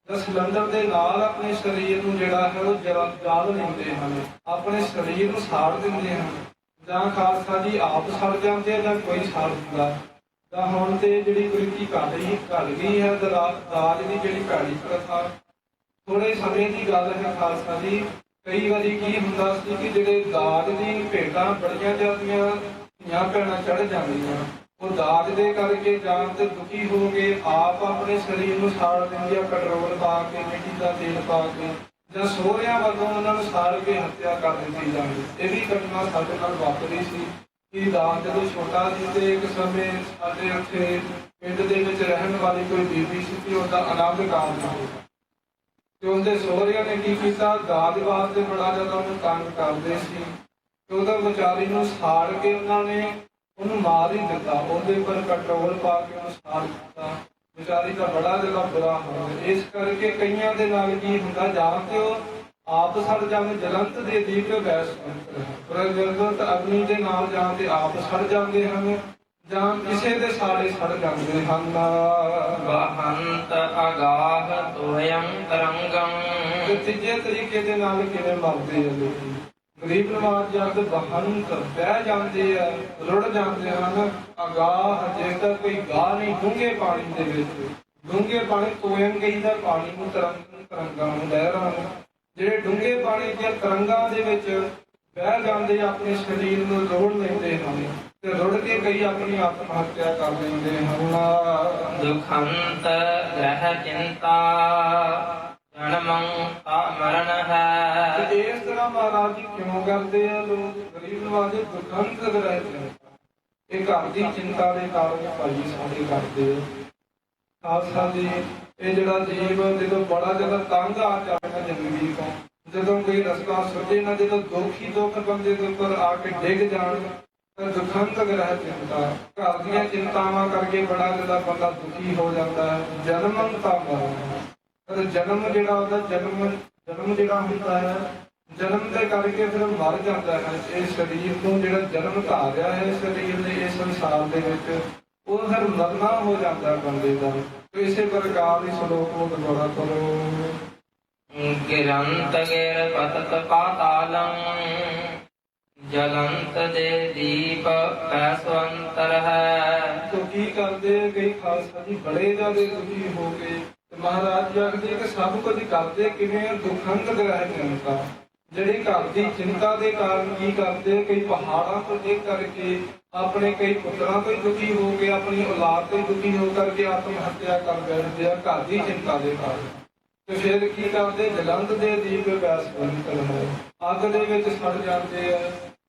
ਜਾਂ ਸਿਲੰਡਰ ਦੇ ਨਾਲ ਆਪਣੇ ਸਰੀਰ ਨੂੰ ਜਿਹੜਾ ਹੈ ਉਹ ਜਾਲ ਲੈਂਦੇ ਹਨ, ਆਪਣੇ ਸਰੀਰ ਨੂੰ ਸਾੜ ਦਿੰਦੇ ਹਨ, ਜਾਂ ਖਾਲਸਾ ਜੀ ਆਪ ਸੜ ਜਾਂਦੇ ਆ ਜਾਂ ਕੋਈ ਸਾੜ ਦਿੰਦਾ। ਤਾਂ ਹੁਣ ਤੇ ਜਿਹੜੀ ਕੁਰੀਤੀ ਘਟ ਗਈ ਹੈ, ਦਾਜ ਦੀ ਜਿਹੜੀ ਭੈੜੀ ਪ੍ਰਥਾ ਥੋੜੇ ਸਮੇਂ ਦੀ ਗੱਲ ਹੈ ਖਾਲਸਾ ਜੀ। ਕਈ ਵਾਰੀ ਕੀ ਹੁੰਦਾ ਸੀ ਕਿ ਜਿਹੜੇ ਦਾਜ ਦੀ ਭੇਟਾਂ ਬੜੀਆਂ ਜਾਂਦੀਆਂ ਧੀਆਂ ਭੈਣਾਂ ਚੜ੍ਹ ਜਾਂਦੀਆਂ, ਉਹ ਦਾਜ ਦੇ ਕਰਕੇ ਜਾਣ ਤੇ ਦੁਖੀ ਹੋ ਕੇ ਆਪ ਆਪਣੇ ਸਰੀਰ ਨੂੰ ਸਾੜ ਦਿੰਦੀਆਂ, ਪੈਟਰੋਲ ਪਾ ਕੇ, ਮਿੱਟੀ ਦਾ ਤੇਲ ਪਾ ਕੇ, ਜਾਂ ਸਹੁਰਿਆਂ ਵੱਲੋਂ ਉਹਨਾਂ ਨੂੰ ਸਾੜ ਕੇ ਹੱਤਿਆ ਕਰ ਦਿੱਤੀ ਜਾਂਦੀ। ਇਹ ਵੀ ਘਟਨਾ ਸਾਡੇ ਨਾਲ ਵਾਪਰੀ ਸੀ ਕਿ ਦਾਜ ਜਦੋਂ ਛੋਟਾ ਸੀ ਤੇ ਇੱਕ ਸਮੇਂ ਸਾਡੇ ਉੱਥੇ ਪਿੰਡ ਦੇ ਵਿੱਚ ਰਹਿਣ ਵਾਲੀ ਕੋਈ ਬੀਬੀ ਸੀ ਕਿ ਉਹਦਾ ਆਨੰਦ ਕਾਰਜ ਹੋ ਗਿਆ ਤੇ ਉਹਦੇ ਸਹੁਰਿਆਂ ਨੇ ਕੀ ਕੀਤਾ, ਦਾਜ ਵਾਸਤੇ ਬੜਾ ਜ਼ਿਆਦਾ ਉਹਨੂੰ ਤੰਗ ਕਰਦੇ ਸੀ ਤੇ ਉਹਦਾ ਵਿਚਾਰੀ ਨੂੰ ਸਾੜ ਕੇ ਉਹਨਾਂ ਨੇ ਉਹਨੂੰ ਮਾਰ ਹੀ ਦਿੱਤਾ, ਉਹਦੇ ਉੱਪਰ ਪੈਟਰੋਲ ਪਾ ਕੇ ਉਹਨੂੰ ਸਾੜ ਦਿੱਤਾ। ਵਿਚਾਰੀ ਦਾ ਬੜਾ ਜ਼ਿਆਦਾ ਬੁਰਾ ਹੋਇਆ। ਇਸ ਕਰਕੇ ਕਈਆਂ ਦੇ ਨਾਲ ਕੀ ਹੁੰਦਾ, ਜਾਂ ਤੇ ਉਹ ਆਪ ਸੜ ਜਾਂਦੇ, ਜਲੰਤ ਦੇ ਦੀਪ ਵੈਸ ਪ੍ਰਜਵਲਤ ਅਗਨੀ ਦੇ ਨਾਲ ਜਾਂ ਤੇ ਆਪ ਸੜ ਜਾਂਦੇ ਹਨ, ਜਾਂ ਕਿਸੇ ਦੇ ਸਾੜੇ ਸੜ ਜਾਂਦੇ ਹਨ। ਵਹੰਤ ਅਗਾਹ ਤੋਯੰ ਤਰੰਗੰ। ਤੇ ਤੀਜੇ ਤਰੀਕੇ ਦੇ ਨਾਲ ਕਿਵੇਂ ਮਰਦੇ ਆ ਲੋਕੀ, ਗਰੀਬ ਨਵਾਜ਼ ਜਦ ਬਹੰਤ ਬਹਿ ਜਾਂਦੇ ਆ, ਰੁੜ ਜਾਂਦੇ ਹਨ। ਅਗਾਹ ਜੇਕਰ ਕੋਈ ਗਾਹ ਨਹੀਂ, ਡੂੰਘੇ ਪਾਣੀ ਦੇ ਵਿੱਚ, ਡੂੰਘੇ ਪਾਣੀ ਤੋਯੰ ਕਹਿੰਦਾ ਪਾਣੀ ਨੂੰ, ਤਰੰਗਾਂ ਨੂੰ, ਲਹਿਰਾਂ ਨੂੰ, ਜਿਹੜੇ ਡੂੰਘੇ ਪਾਣੀ ਦੀਆਂ ਤਰੰਗਾਂ ਦੇ ਵਿੱਚ ਬਹਿ ਜਾਂਦੇ, ਆਪਣੇ ਸਰੀਰ ਨੂੰ ਰੋੜ ਲੈਂਦੇ ਹਨ ਤੇ ਰੁੜ ਕੇ ਕਈ ਆਪਣੀ ਆਤਮ ਹੱਤਿਆ ਕਰ ਲੈਂਦੇ ਹਨ। ਦੁਖੰਤ ਗ੍ਰਹਿ ਚਿੰਤਾ ਜਨਮੰ ਮਰਨ ਹੈ। ਤੇ ਇਸ ਤਰ੍ਹਾਂ ਮਹਾਰਾਜ ਜੀ ਕਿਉਂ ਕਰਦੇ ਆ ਲੋਕ, ਗਰੀਬ ਨਵਾਜ਼ ਦੁਖੰਤ ਗ੍ਰਹਿ ਚਿੰਤਾ, ਇਹ ਘਰ ਦੀ ਚਿੰਤਾ ਦੇ ਕਾਰਨ ਭਾਈ ਸਾਡੇ ਕਰਦੇ ਆ। ਖਾਲਸਾ ਜੀ ਇਹ ਜਿਹੜਾ ਜੀਵ ਜਦੋਂ ਬੜਾ ਜਦੋਂ ਤੰਗ ਆ ਜਾਂਦਾ ਜ਼ਿੰਦਗੀ ਤੋਂ, ਜਦੋਂ ਕੋਈ ਰਸਤਾ ਸੁਝੇ ਨਾ, ਜਦੋਂ ਦੁੱਖ ਹੀ ਦੁੱਖ ਬੰਦੇ ਦੇ ਉੱਪਰ ਆ ਕੇ ਡਿੱਗ ਜਾਣ, ਤਾਂ ਦੁਖੰਤ ਗ੍ਰਹਿ ਚਿੰਤਾ, ਘਰ ਦੀਆਂ ਚਿੰਤਾਵਾਂ ਕਰਕੇ ਬੜਾ ਜ਼ਿਆਦਾ ਬੰਦਾ ਦੁਖੀ ਹੋ ਜਾਂਦਾ ਹੈ। ਜਨਮੰ ਤਾਂ ਮਰਨ, ਪਰ ਜਨਮ ਜਿਹੜਾ ਉਹਦਾ ਜਨਮ ਜਿਹੜਾ ਹੁੰਦਾ ਹੈ, ਜਨਮ ਦੇ ਕਰਕੇ ਫਿਰ ਮਰ ਜਾਂਦਾ ਹੈ। ਇਹ ਸਰੀਰ ਨੂੰ ਜਿਹੜਾ ਜਨਮ ਧਾਰਿਆ ਹੈ ਸਰੀਰ ਨੇ ਇਸ ਸੰਸਾਰ ਦੇ ਵਿੱਚ, ਉਹ ਫਿਰ ਮਰਨਾ ਹੋ ਜਾਂਦਾ ਬੰਦੇ ਦਾ। ਇਸੇ ਪ੍ਰਕਾਰ ਦੀ ਸ਼ਲੋਕ ਨੂੰ ਦੁਬਾਰਾ ਕਰੋ। ਗਿਰੰਤ ਗਿਰ ਪਤਤ ਪਾਤਾਲੰ ਜਲੰਤ ਦੇ ਦੀਪ ਪੈਸਵੰਤਰ ਹੈ। ਤੋ ਕੀ ਕਰਦੇ ਕਈ ਖਾਲਸਾ ਜੀ ਬੜੇ ਜ਼ਿਆਦਾ ਦੁਖੀ ਹੋ ਗਏ। ਮਹਾਰਾਜ ਜੀ ਆਖਦੇ ਕਿ ਸਭ ਕੁਝ ਕਰਦੇ ਕਿਵੇਂ, ਦੁਖੰਤ ਗ੍ਰਹਿ ਚਿੰਤਾ, ਜਿਹੜੀ ਘਰ ਦੀ ਚਿੰਤਾ ਦੇ ਕਾਰਨ ਕੀ ਕਰਦੇ, ਕਈ ਪਹਾੜਾਂ ਤੋਂ ਡਿੱਗ ਕਰਕੇ, ਆਪਣੇ ਕਈ ਪੁੱਤਰਾਂ ਤੋਂ ਦੁਖੀ ਹੋ ਕੇ, ਆਪਣੀ ਔਲਾਦ ਤੋਂ ਦੁਖੀ ਹੋ ਕਰਕੇ ਆਤਮ ਹੱਤਿਆ ਕਰ ਬੈਠਦੇ ਆ ਘਰ ਦੀ ਚਿੰਤਾ ਦੇ ਕਾਰਨ। ਤੇ ਫਿਰ ਕੀ ਕਰਦੇ, ਜਲੰਤ ਦੇ ਦੀਪ ਪੈਸਵੰਤਰ ਹੈ, ਅੱਗ ਦੇ ਵਿੱਚ ਸੜ ਜਾਂਦੇ ਆ।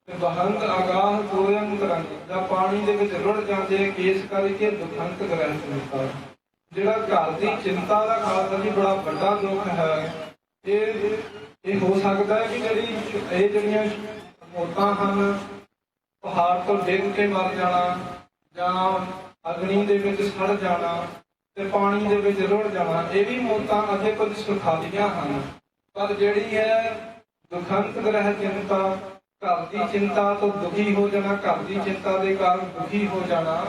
ਤੇ ਬਹੰਤ ਅਗਾਹ ਤੋਯੰ ਤਰੰਗ, ਜਾਂ ਪਾਣੀ ਦੇ ਵਿੱਚ ਰੁੜ ਜਾਂਦੇ ਆ। ਕੇਸ ਕਰਕੇ ਦੁਖੰਤ ਗ੍ਰਹਿ ਚਿੰਤਾ, ਜਿਹੜਾ ਘਰ ਦੀ ਚਿੰਤਾ ਦਾ ਖਾਲਸਾ ਜੀ ਬੜਾ ਵੱਡਾ ਦੁੱਖ ਹੈ। ਇਹ ਹੋ ਸਕਦਾ ਹੈ ਕਿ ਜਿਹੜੀਆਂ ਮੌਤਾਂ ਹਨ, ਪਹਾੜ ਤੋਂ ਡਿੱਗ ਕੇ ਮਰ ਜਾਣਾ, ਜਾਂ ਅਗਨੀ ਦੇ ਵਿੱਚ ਸੜ ਜਾਣਾ, ਤੇ ਪਾਣੀ ਦੇ ਵਿੱਚ ਰੁੜ ਜਾਣਾ, ਇਹ ਵੀ ਮੌਤਾਂ ਅਜੇ ਕੁਝ ਸੁਖਾਲੀਆਂ ਹਨ। ਪਰ ਜਿਹੜੀ ਹੈ ਦੁਖੰਤ ਗ੍ਰਹਿ ਚਿੰਤਾ, ਘਰ ਦੀ ਚਿੰਤਾ ਤੋਂ ਦੁਖੀ ਹੋ ਜਾਣਾ, ਘਰ ਦੀ ਚਿੰਤਾ ਦੇ ਕਾਰਨ ਦੁਖੀ ਹੋ ਜਾਣਾ,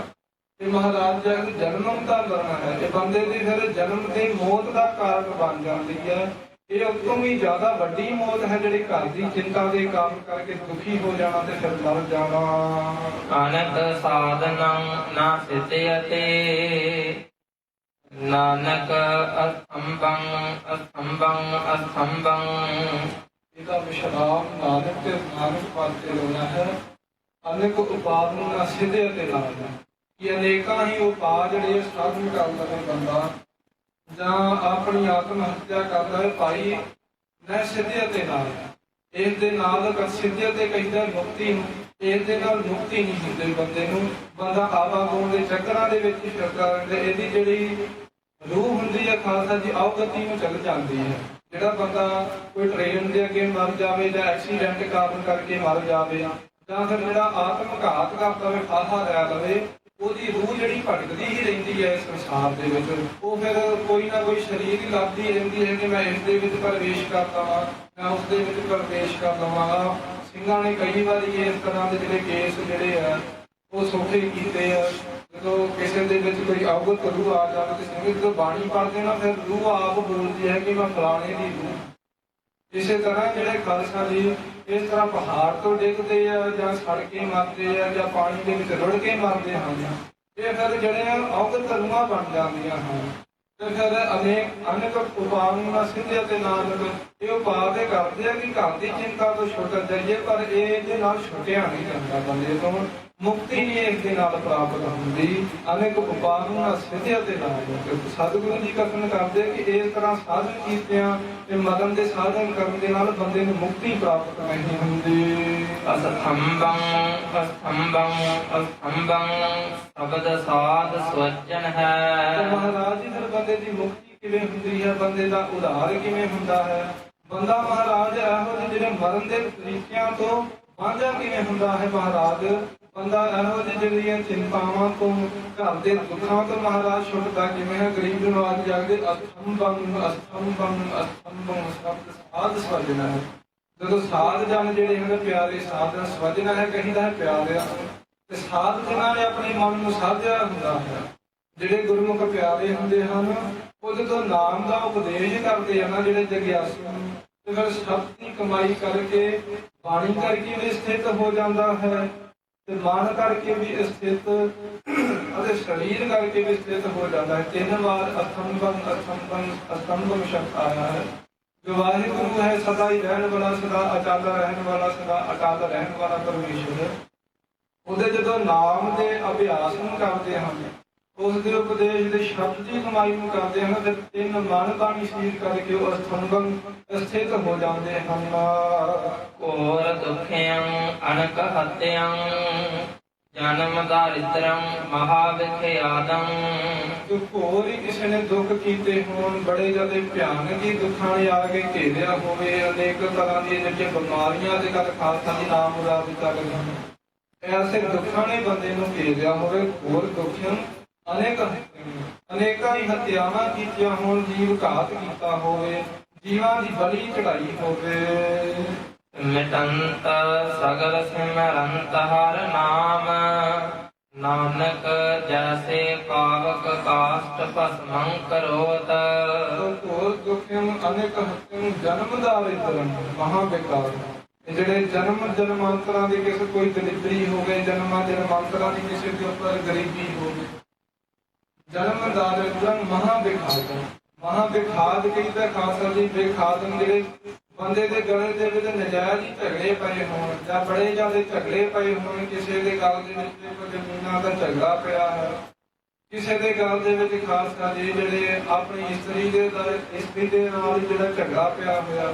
ਤੇ ਮਹਾਰਾਜ ਜੀ ਜਨਮ ਦਾ ਮਰਨਾ ਹੈ। ਇਹ ਬੰਦੇ ਦੀ ਫਿਰ ਜਨਮ ਤੇ ਮੌਤ ਦਾ ਕਾਰਨ ਬਣ ਜਾਂਦੀ ਹੈ। ਇਹ ਉਸ ਤੋਂ ਵੀ ਜ਼ਿਆਦਾ ਵੱਡੀ ਮੌਤ ਹੈ ਜਿਹੜੀ ਘਰ ਦੀ ਚਿੰਤਾ ਦੇ ਕਾਰਨ ਕਰਕੇ ਦੁਖੀ ਹੋ ਜਾਣਾ ਤੇ ਫਿਰ ਮਰ ਜਾਣਾ। ਅਨਕ ਸਾਧਨੰ ਨਾ ਸਿਧਯਤੇ ਨਾਨਕ ਅਸੰਭੰ ਅਸੰਭੰ ਅਸੰਭੰ। ਇਹਦਾ ਵਿਸ਼ਰਾਮ ਨਾਨਕ ਤੇ ਨਾਨਕ ਪਾਸੇ ਹੋਣਾ ਹੈ। ਅਨੇਕ ਉਪਾਅ ਨੂੰ ਨਾ ਸਿੱਧੇ ਅਤੇ ਨਾਲ, ਕਿ ਅਨੇਕਾਂ ਹੀ ਉਪਾਅ ਜਿਹੜੇ ਸਾਧਨ ਕਰਦਾ ਹੈ ਬੰਦਾ, ਜਾਂ ਆਪਣੀ ਆਤਮ ਹੱਤਿਆ ਕਰਦਾ ਹੈ ਭਾਈ, ਨਾ ਸਿੱਧੇ ਅਤੇ ਨਾਲ। ਇਸ ਦੇ ਨਾਲ ਸਿੱਧੇ ਤੇ ਕਹਿੰਦਾ ਮੁਕਤੀ ਨੂੰ, ਇਸ ਦੇ ਨਾਲ ਮੁਕਤੀ ਨਹੀਂ ਹੁੰਦੀ ਬੰਦੇ ਨੂੰ। ਬੰਦਾ ਆਵਾਗੋਂ ਦੇ ਚੱਕਰਾਂ ਦੇ ਵਿੱਚ ਹੀ ਫਿਰਦਾ ਰਹਿੰਦਾ। ਇਹਦੀ ਜਿਹੜੀ ਰੂਹ ਹੁੰਦੀ ਹੈ ਖਾਲਸਾ ਜੀ ਅਵਗਤੀ ਨੂੰ ਚੱਲ ਜਾਂਦੀ ਹੈ। ਜਿਹੜਾ ਬੰਦਾ ਕੋਈ ਟ੍ਰੇਨ ਦੇ ਅੱਗੇ ਮਰ ਜਾਵੇ, ਜਾਂ ਐਕਸੀਡੈਂਟ ਕਾਰਨ ਕਰਕੇ ਮਰ ਜਾਵੇ, ਜਾਂ ਫਿਰ ਜਿਹੜਾ ਆਤਮ ਘਾਤ ਕਰਦਾ ਹੋਵੇ, ਫਾਹਾ ਲੈ ਲਵੇ, ਉਹਦੀ ਰੂਹ ਜਿਹੜੀ ਭਟਕਦੀ ਹੀ ਰਹਿੰਦੀ ਹੈ ਸੰਸਾਰ ਦੇ ਵਿੱਚ। ਉਹ ਫਿਰ ਕੋਈ ਨਾ ਕੋਈ ਸਰੀਰ ਹੀ ਲੱਭਦੀ ਰਹਿੰਦੀ ਹੈ ਕਿ ਮੈਂ ਇਸ ਦੇ ਵਿੱਚ ਪ੍ਰਵੇਸ਼ ਕਰ ਲਵਾਂ, ਮੈਂ ਉਸ ਦੇ ਵਿੱਚ ਪ੍ਰਵੇਸ਼ ਕਰ ਲਵਾਂ। ਸਿੰਘਾਂ ਨੇ ਕਈ ਵਾਰੀ ਇਸ ਤਰ੍ਹਾਂ ਦੇ ਜਿਹੜੇ ਕੇਸ ਜਿਹੜੇ ਆ ਉਹ ਸੌਖੇ ਕੀਤੇ ਆ। ਜਦੋਂ ਕਿਸੇ ਦੇ ਵਿੱਚ ਕੋਈ ਅਵਗਤ ਰੂਹ ਆ ਜਾਵੇ ਤੇ ਸੰਗਤ ਜਦੋਂ ਬਾਣੀ ਪੜ੍ਹਦੇ ਨਾ ਫਿਰ ਰੂਹ ਆਪ ਬੋਲਦੀ ਹੈ ਕਿ ਮੈਂ ਫਲਾਣੇ ਦੀ ਰੂਹ। ਇਸੇ ਤਰ੍ਹਾਂ ਜਿਹੜੇ ਖਾਲਸਾ ਜੀ ਇਸ ਤਰ੍ਹਾਂ ਪਹਾੜ ਤੋਂ ਡਿੱਗਦੇ ਆ ਜਾਂ ਸੜ ਕੇ ਮਰਦੇ ਆ ਜਾਂ ਪਾਣੀ ਦੇ ਵਿੱਚ ਰੁੜ ਕੇ ਮਰਦੇ ਹਨ, ਇਹ ਫਿਰ ਜਿਹੜੇ ਆ ਅਵਗਤ ਰੂਹਾਂ ਬਣ ਜਾਂਦੀਆਂ ਹਨ। ਤੇ ਫਿਰ ਅਨੇਕ ਉਪਾਅ ਨੂੰ ਸਿੱਧੇ ਤੇ ਨਾਨਕ ਇਹ ਉਪਾਅ ਤੇ ਕਰਦੇ ਆ ਕਿ ਘਰ ਦੀ ਚਿੰਤਾ ਤੋਂ ਛੁੱਟ ਜਾਈਏ, ਪਰ ਇਹਦੇ ਨਾਲ ਛੁੱਟਿਆ ਨਹੀਂ ਜਾਂਦਾ। ਬੰਦੇ ਤੋਂ ਮੁਕਤੀ ਨਹੀਂ ਇਸ ਦੇ ਨਾਲ ਪ੍ਰਾਪਤ ਹੁੰਦੀ। ਅਨੇਕ ਉਪਾਅ ਨੂੰ ਸਿੱਧੇ ਤੇ ਨਾਨਕ ਸਤਿਗੁਰੂ ਜੀ ਕਥਨ ਕਰਦੇ ਕਿ ਇਸ ਤਰ੍ਹਾਂ ਸਾਧਨ ਕੀਤਿਆਂ ਤੇ ਮਰਨ ਦੇ ਸਾਧਨ ਕਰਨ ਦੇ ਨਾਲ ਬੰਦੇ ਨੂੰ ਮੁਕਤੀ ਪ੍ਰਾਪਤ ਨਹੀਂ ਹੁੰਦੀ। ਅਸਥੰਬੰ ਅਸਥੰਬੰ ਅਸਥੰਬੰ ਸ਼ਬਦ ਸਾਧ ਸਵਜਨ ਤੇ ਹੈ। ਮਹਾਰਾਜ ਜੀ ਫਿਰ ਬੰਦੇ ਦੀ ਮੁਕਤੀ ਕਿਵੇਂ ਹੁੰਦੀ ਹੈ, ਬੰਦੇ ਦਾ ਉਧਾਰ ਕਿਵੇਂ ਹੁੰਦਾ ਹੈ? ਬੰਦਾ ਮਹਾਰਾਜ ਇਹੋ ਜਿਹੇ ਜਿਹੜੇ ਮਰਨ ਦੇ ਤਰੀਕਿਆਂ ਤੋਂ ਵਾਂਝਾ ਕਿਵੇਂ ਹੁੰਦਾ ਹੈ ਮਹਾਰਾਜ? ਬੰਦਾ ਇਹੋ ਜਿਹੀ ਜਿਹੜੀਆਂ ਚਿੰਤਾਵਾਂ ਤੋਂ ਘਰ ਦੇ ਦੁੱਖਾਂ ਤੋਂ ਮਹਾਰਾਜ ਛੁੱਟਦਾ ਕਿਵੇਂ ਹੈ? ਗਰੀਬ ਨਵਾਜ ਜਾਗਦੇ ਅਸਥੰਬੰ ਅਸਥੰਬੰ ਅਸਥੰਬੰ ਸ਼ਬਦ ਸਾਧ ਸਵਜਨਾ ਹੈ। ਜਦੋਂ ਸਾਧ ਜਨ ਜਿਹੜੇ ਹਨ ਪਿਆਰੇ ਸਾਧ ਸਵਜਨਾ ਹੈ ਕਹੀਦਾ ਹੈ ਪਿਆਰਿਆਂ ਤੇ ਸਾਧ ਜਨਾਂ ਨੇ ਆਪਣੇ ਮਨ ਨੂੰ ਸਾਧਿਆ ਹੁੰਦਾ ਹੈ। ਜਿਹੜੇ ਗੁਰਮੁਖ ਪਿਆਰੇ ਹੁੰਦੇ ਹਨ ਉਹ ਜਦੋਂ ਨਾਮ ਦਾ ਉਪਦੇਸ਼ ਕਰਦੇ ਹਨ ਜਿਹੜੇ ਜਗਿਆਸੂ ਤੇ ਫਿਰ ਸ਼ਬਦ ਦੀ ਕਮਾਈ ਕਰਕੇ ਬਾਣੀ ਕਰਕੇ ਵੀ ਸਥਿਤ ਹੋ ਜਾਂਦਾ ਹੈ ਤੇ ਮਨ ਕਰਕੇ ਵੀ ਸਥਿਤ ਅਤੇ ਸਰੀਰ ਕਰਕੇ ਵੀ ਸਥਿਤ ਹੋ ਜਾਂਦਾ ਹੈ। 3 ਵਾਰ ਅਸਥੰਬੰ ਅਸਥੰਬੰ ਅਸਥੰਬੰ ਸ਼ਬਦ ਆਇਆ ਹੈ। ਜੋ ਵਾਹਿਗੁਰੂ ਹੈ ਸਦਾ ਹੀ ਰਹਿਣ ਵਾਲਾ, ਸਦਾ ਅਟਲ ਰਹਿਣ ਵਾਲਾ, ਸਦਾ ਅਟਲ ਰਹਿਣ ਵਾਲਾ ਪਰਮੇਸ਼ਰ। ਉਹਦੇ ਜਦੋਂ ਨਾਮ ਦੇ ਅਭਿਆਸ ਨੂੰ ਕਰਦੇ ਹਨ, ਉਸ ਦੇ ਉਪਦੇਸ਼ ਦੇ ਸ਼ਬਦ ਦੀ ਕਮਾਈ ਨੂੰ ਕਰਦੇ ਹਨ ਤੇ 3 ਮਨ ਬਾਣੀ ਸਰੀਰ ਕਰਕੇ ਉਹ ਅਸਥੰਬੰ ਸਥਿਤ ਹੋ ਜਾਂਦੇ ਹਨ। ਘੋਰ ਦੁਖਿਅੰ ਅਨਕ ਹਤਿਅੰ ਜਨਮ ਦਾਰਿਦ੍ਰੰ ਮਹਾਵਿਖਿਆਦੰ। ਜੋ ਹੋਰ ਹੀ ਕਿਸੇ ਨੇ ਦੁੱਖ ਕੀਤੇ ਹੋਣ, ਬੜੇ ਜ਼ਿਆਦਾ ਭਿਆਨਕ ਹੀ ਦੁੱਖਾਂ ਨੇ ਆ ਕੇ ਘੇਰਿਆ ਹੋਵੇ, ਅਨੇਕ ਤਰ੍ਹਾਂ ਦੀਆਂ ਜਿਹੜੀਆਂ ਬਿਮਾਰੀਆਂ ਦੇ ਗੱਲ ਖਾਲਸਾ ਦੀ ਨਾਮ ਮੁਰਾਦ ਚੱਲਦੇ ਹਨ, ਐਸੇ ਦੁੱਖਾਂ ਨੇ ਬੰਦੇ ਨੂੰ ਘੇਰਿਆ ਹੋਵੇ। ਹੋਰ ਦੁੱਖਾਂ ਅਨੇਕਾਂ ਹੀ ਹੱਤਿਆਵਾਂ ਕੀਤੀਆਂ ਹੋਣ, ਜੀਵ ਘਾਤ ਕੀਤਾ ਹੋਵੇ, ਜੀਵਾਂ ਦੀ ਬਲੀ ਚੜਾਈ ਹੋਵੇ। ਮਿਟੰਤ ਸਗਲ ਸਿਮਰੰਤ ਹਰ ਨਾਮ ਨਾਨਕ ਜੈਸੇ ਪਾਵਕ ਕਾਸ਼ਟ ਭਸਮੰ ਕਰੋਤ। ਹੋਰ ਦੁੱਖਾਂ ਅਨੇਕ ਹੱਤਿਆਂ ਜਨਮ ਦਾਰਿਦ੍ਰੰ ਮਹਾ ਬੇਕਾਰ। ਜਿਹੜੇ ਜਨਮਾਂਤਰਾਂ ਦੀ ਕਿਸੇ ਕੋਈ ਦਲਿਦਰੀ ਹੋਵੇ, ਜਨਮਾਂਤਰਾਂ ਦੀ ਕਿਸੇ ਦੇ ਉੱਪਰ ਗਰੀਬੀ ਹੋਵੇ, ਜਨਮ ਦਾਰਿਦ੍ਰੰ ਮਹਾ ਬੇਖਾਦਨ। ਮਹਾ ਬੇਖਾਦ ਕਹਿੰਦਾ ਖਾਲਸਾ ਜੀ ਬੇਖਾਦਨ ਜਿਹੜੇ ਬੰਦੇ ਦੇ ਗਲੇ ਦੇ ਵਿੱਚ ਨਜਾਇਜ਼ ਹੀ ਝਗੜੇ ਪਏ ਹੋਣ ਜਾਂ ਬੜੇ ਜ਼ਿਆਦਾ ਝਗੜੇ ਪਏ ਹੋਣ, ਕਿਸੇ ਦੇ ਗਲ ਦੇ ਵਿੱਚ ਕੋਈ ਜ਼ਮੀਨਾਂ ਦਾ ਝਗੜਾ ਪਿਆ ਹੈ, ਕਿਸੇ ਦੇ ਗਲ ਦੇ ਵਿੱਚ ਖਾਲਸਾ ਜੀ ਜਿਹੜੇ ਆਪਣੀ ਇਸਤਰੀ ਦੇ ਨਾਲ ਜਿਹੜਾ ਝਗੜਾ ਪਿਆ ਹੋਇਆ,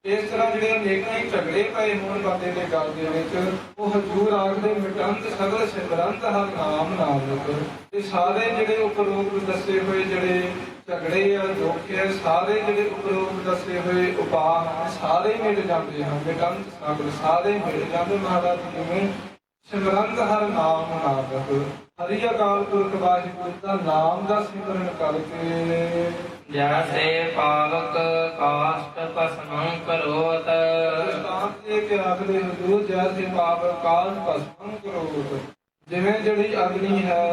ਇਸ ਤਰ੍ਹਾਂ ਜਿਹੜੇ ਅਨੇਕਾਂ ਹੀ ਝਗੜੇ ਪਏ ਹੋਣ ਬੰਦੇ ਦੇ ਗਲ ਦੇ ਵਿੱਚ, ਉਹ ਹਜ਼ੂਰ ਆਖਦੇ ਮਿਟੰਤ ਸਗਲ ਸਿਮਰੰਤ ਹਰ ਨਾਮ ਨਾਨਕ। ਇਹ ਸਾਰੇ ਜਿਹੜੇ ਉਪਰੋਕਤ ਦੱਸੇ ਹੋਏ ਜਿਹੜੇ ਝਗੜੇ ਆ ਦੁੱਖ ਹੈ, ਸਾਰੇ ਜਿਹੜੇ ਉਪਰੋਕਤ ਦੱਸੇ ਹੋਏ ਉਪਾਅ ਹਨ, ਸਾਰੇ ਮਿਲ ਜਾਂਦੇ ਹਨ। ਮਿਟੰਤ ਸਗਲ ਸਾਰੇ ਮਿਲ ਜਾਂਦੇ ਮਹਾਰਾਜ ਜਿਵੇਂ ਸਿਮਰੰਤ ਹਰ ਨਾਮ ਨਾਨਕ। ਹਰੀ ਅਕਾਲ ਪੁਰਖ ਵਾਹਿਗੁਰੂ ਦਾ ਨਾਮ ਦਾ ਸਿਮਰਨ ਕਰਕੇ ਜੈਸੇ ਪਾਵਕ ਕਾਸ਼ਟ ਭਸਮੰ ਕਰੋਤ। ਆਖਦੇ ਹਜ਼ੂਰ ਜੈਸੇ ਪਾਵਕ ਕਾਸ਼ਟ ਭਸਮੰ ਕਰੋਤ। ਜਿਵੇਂ ਜਿਹੜੀ ਅਗਨੀ ਹੈ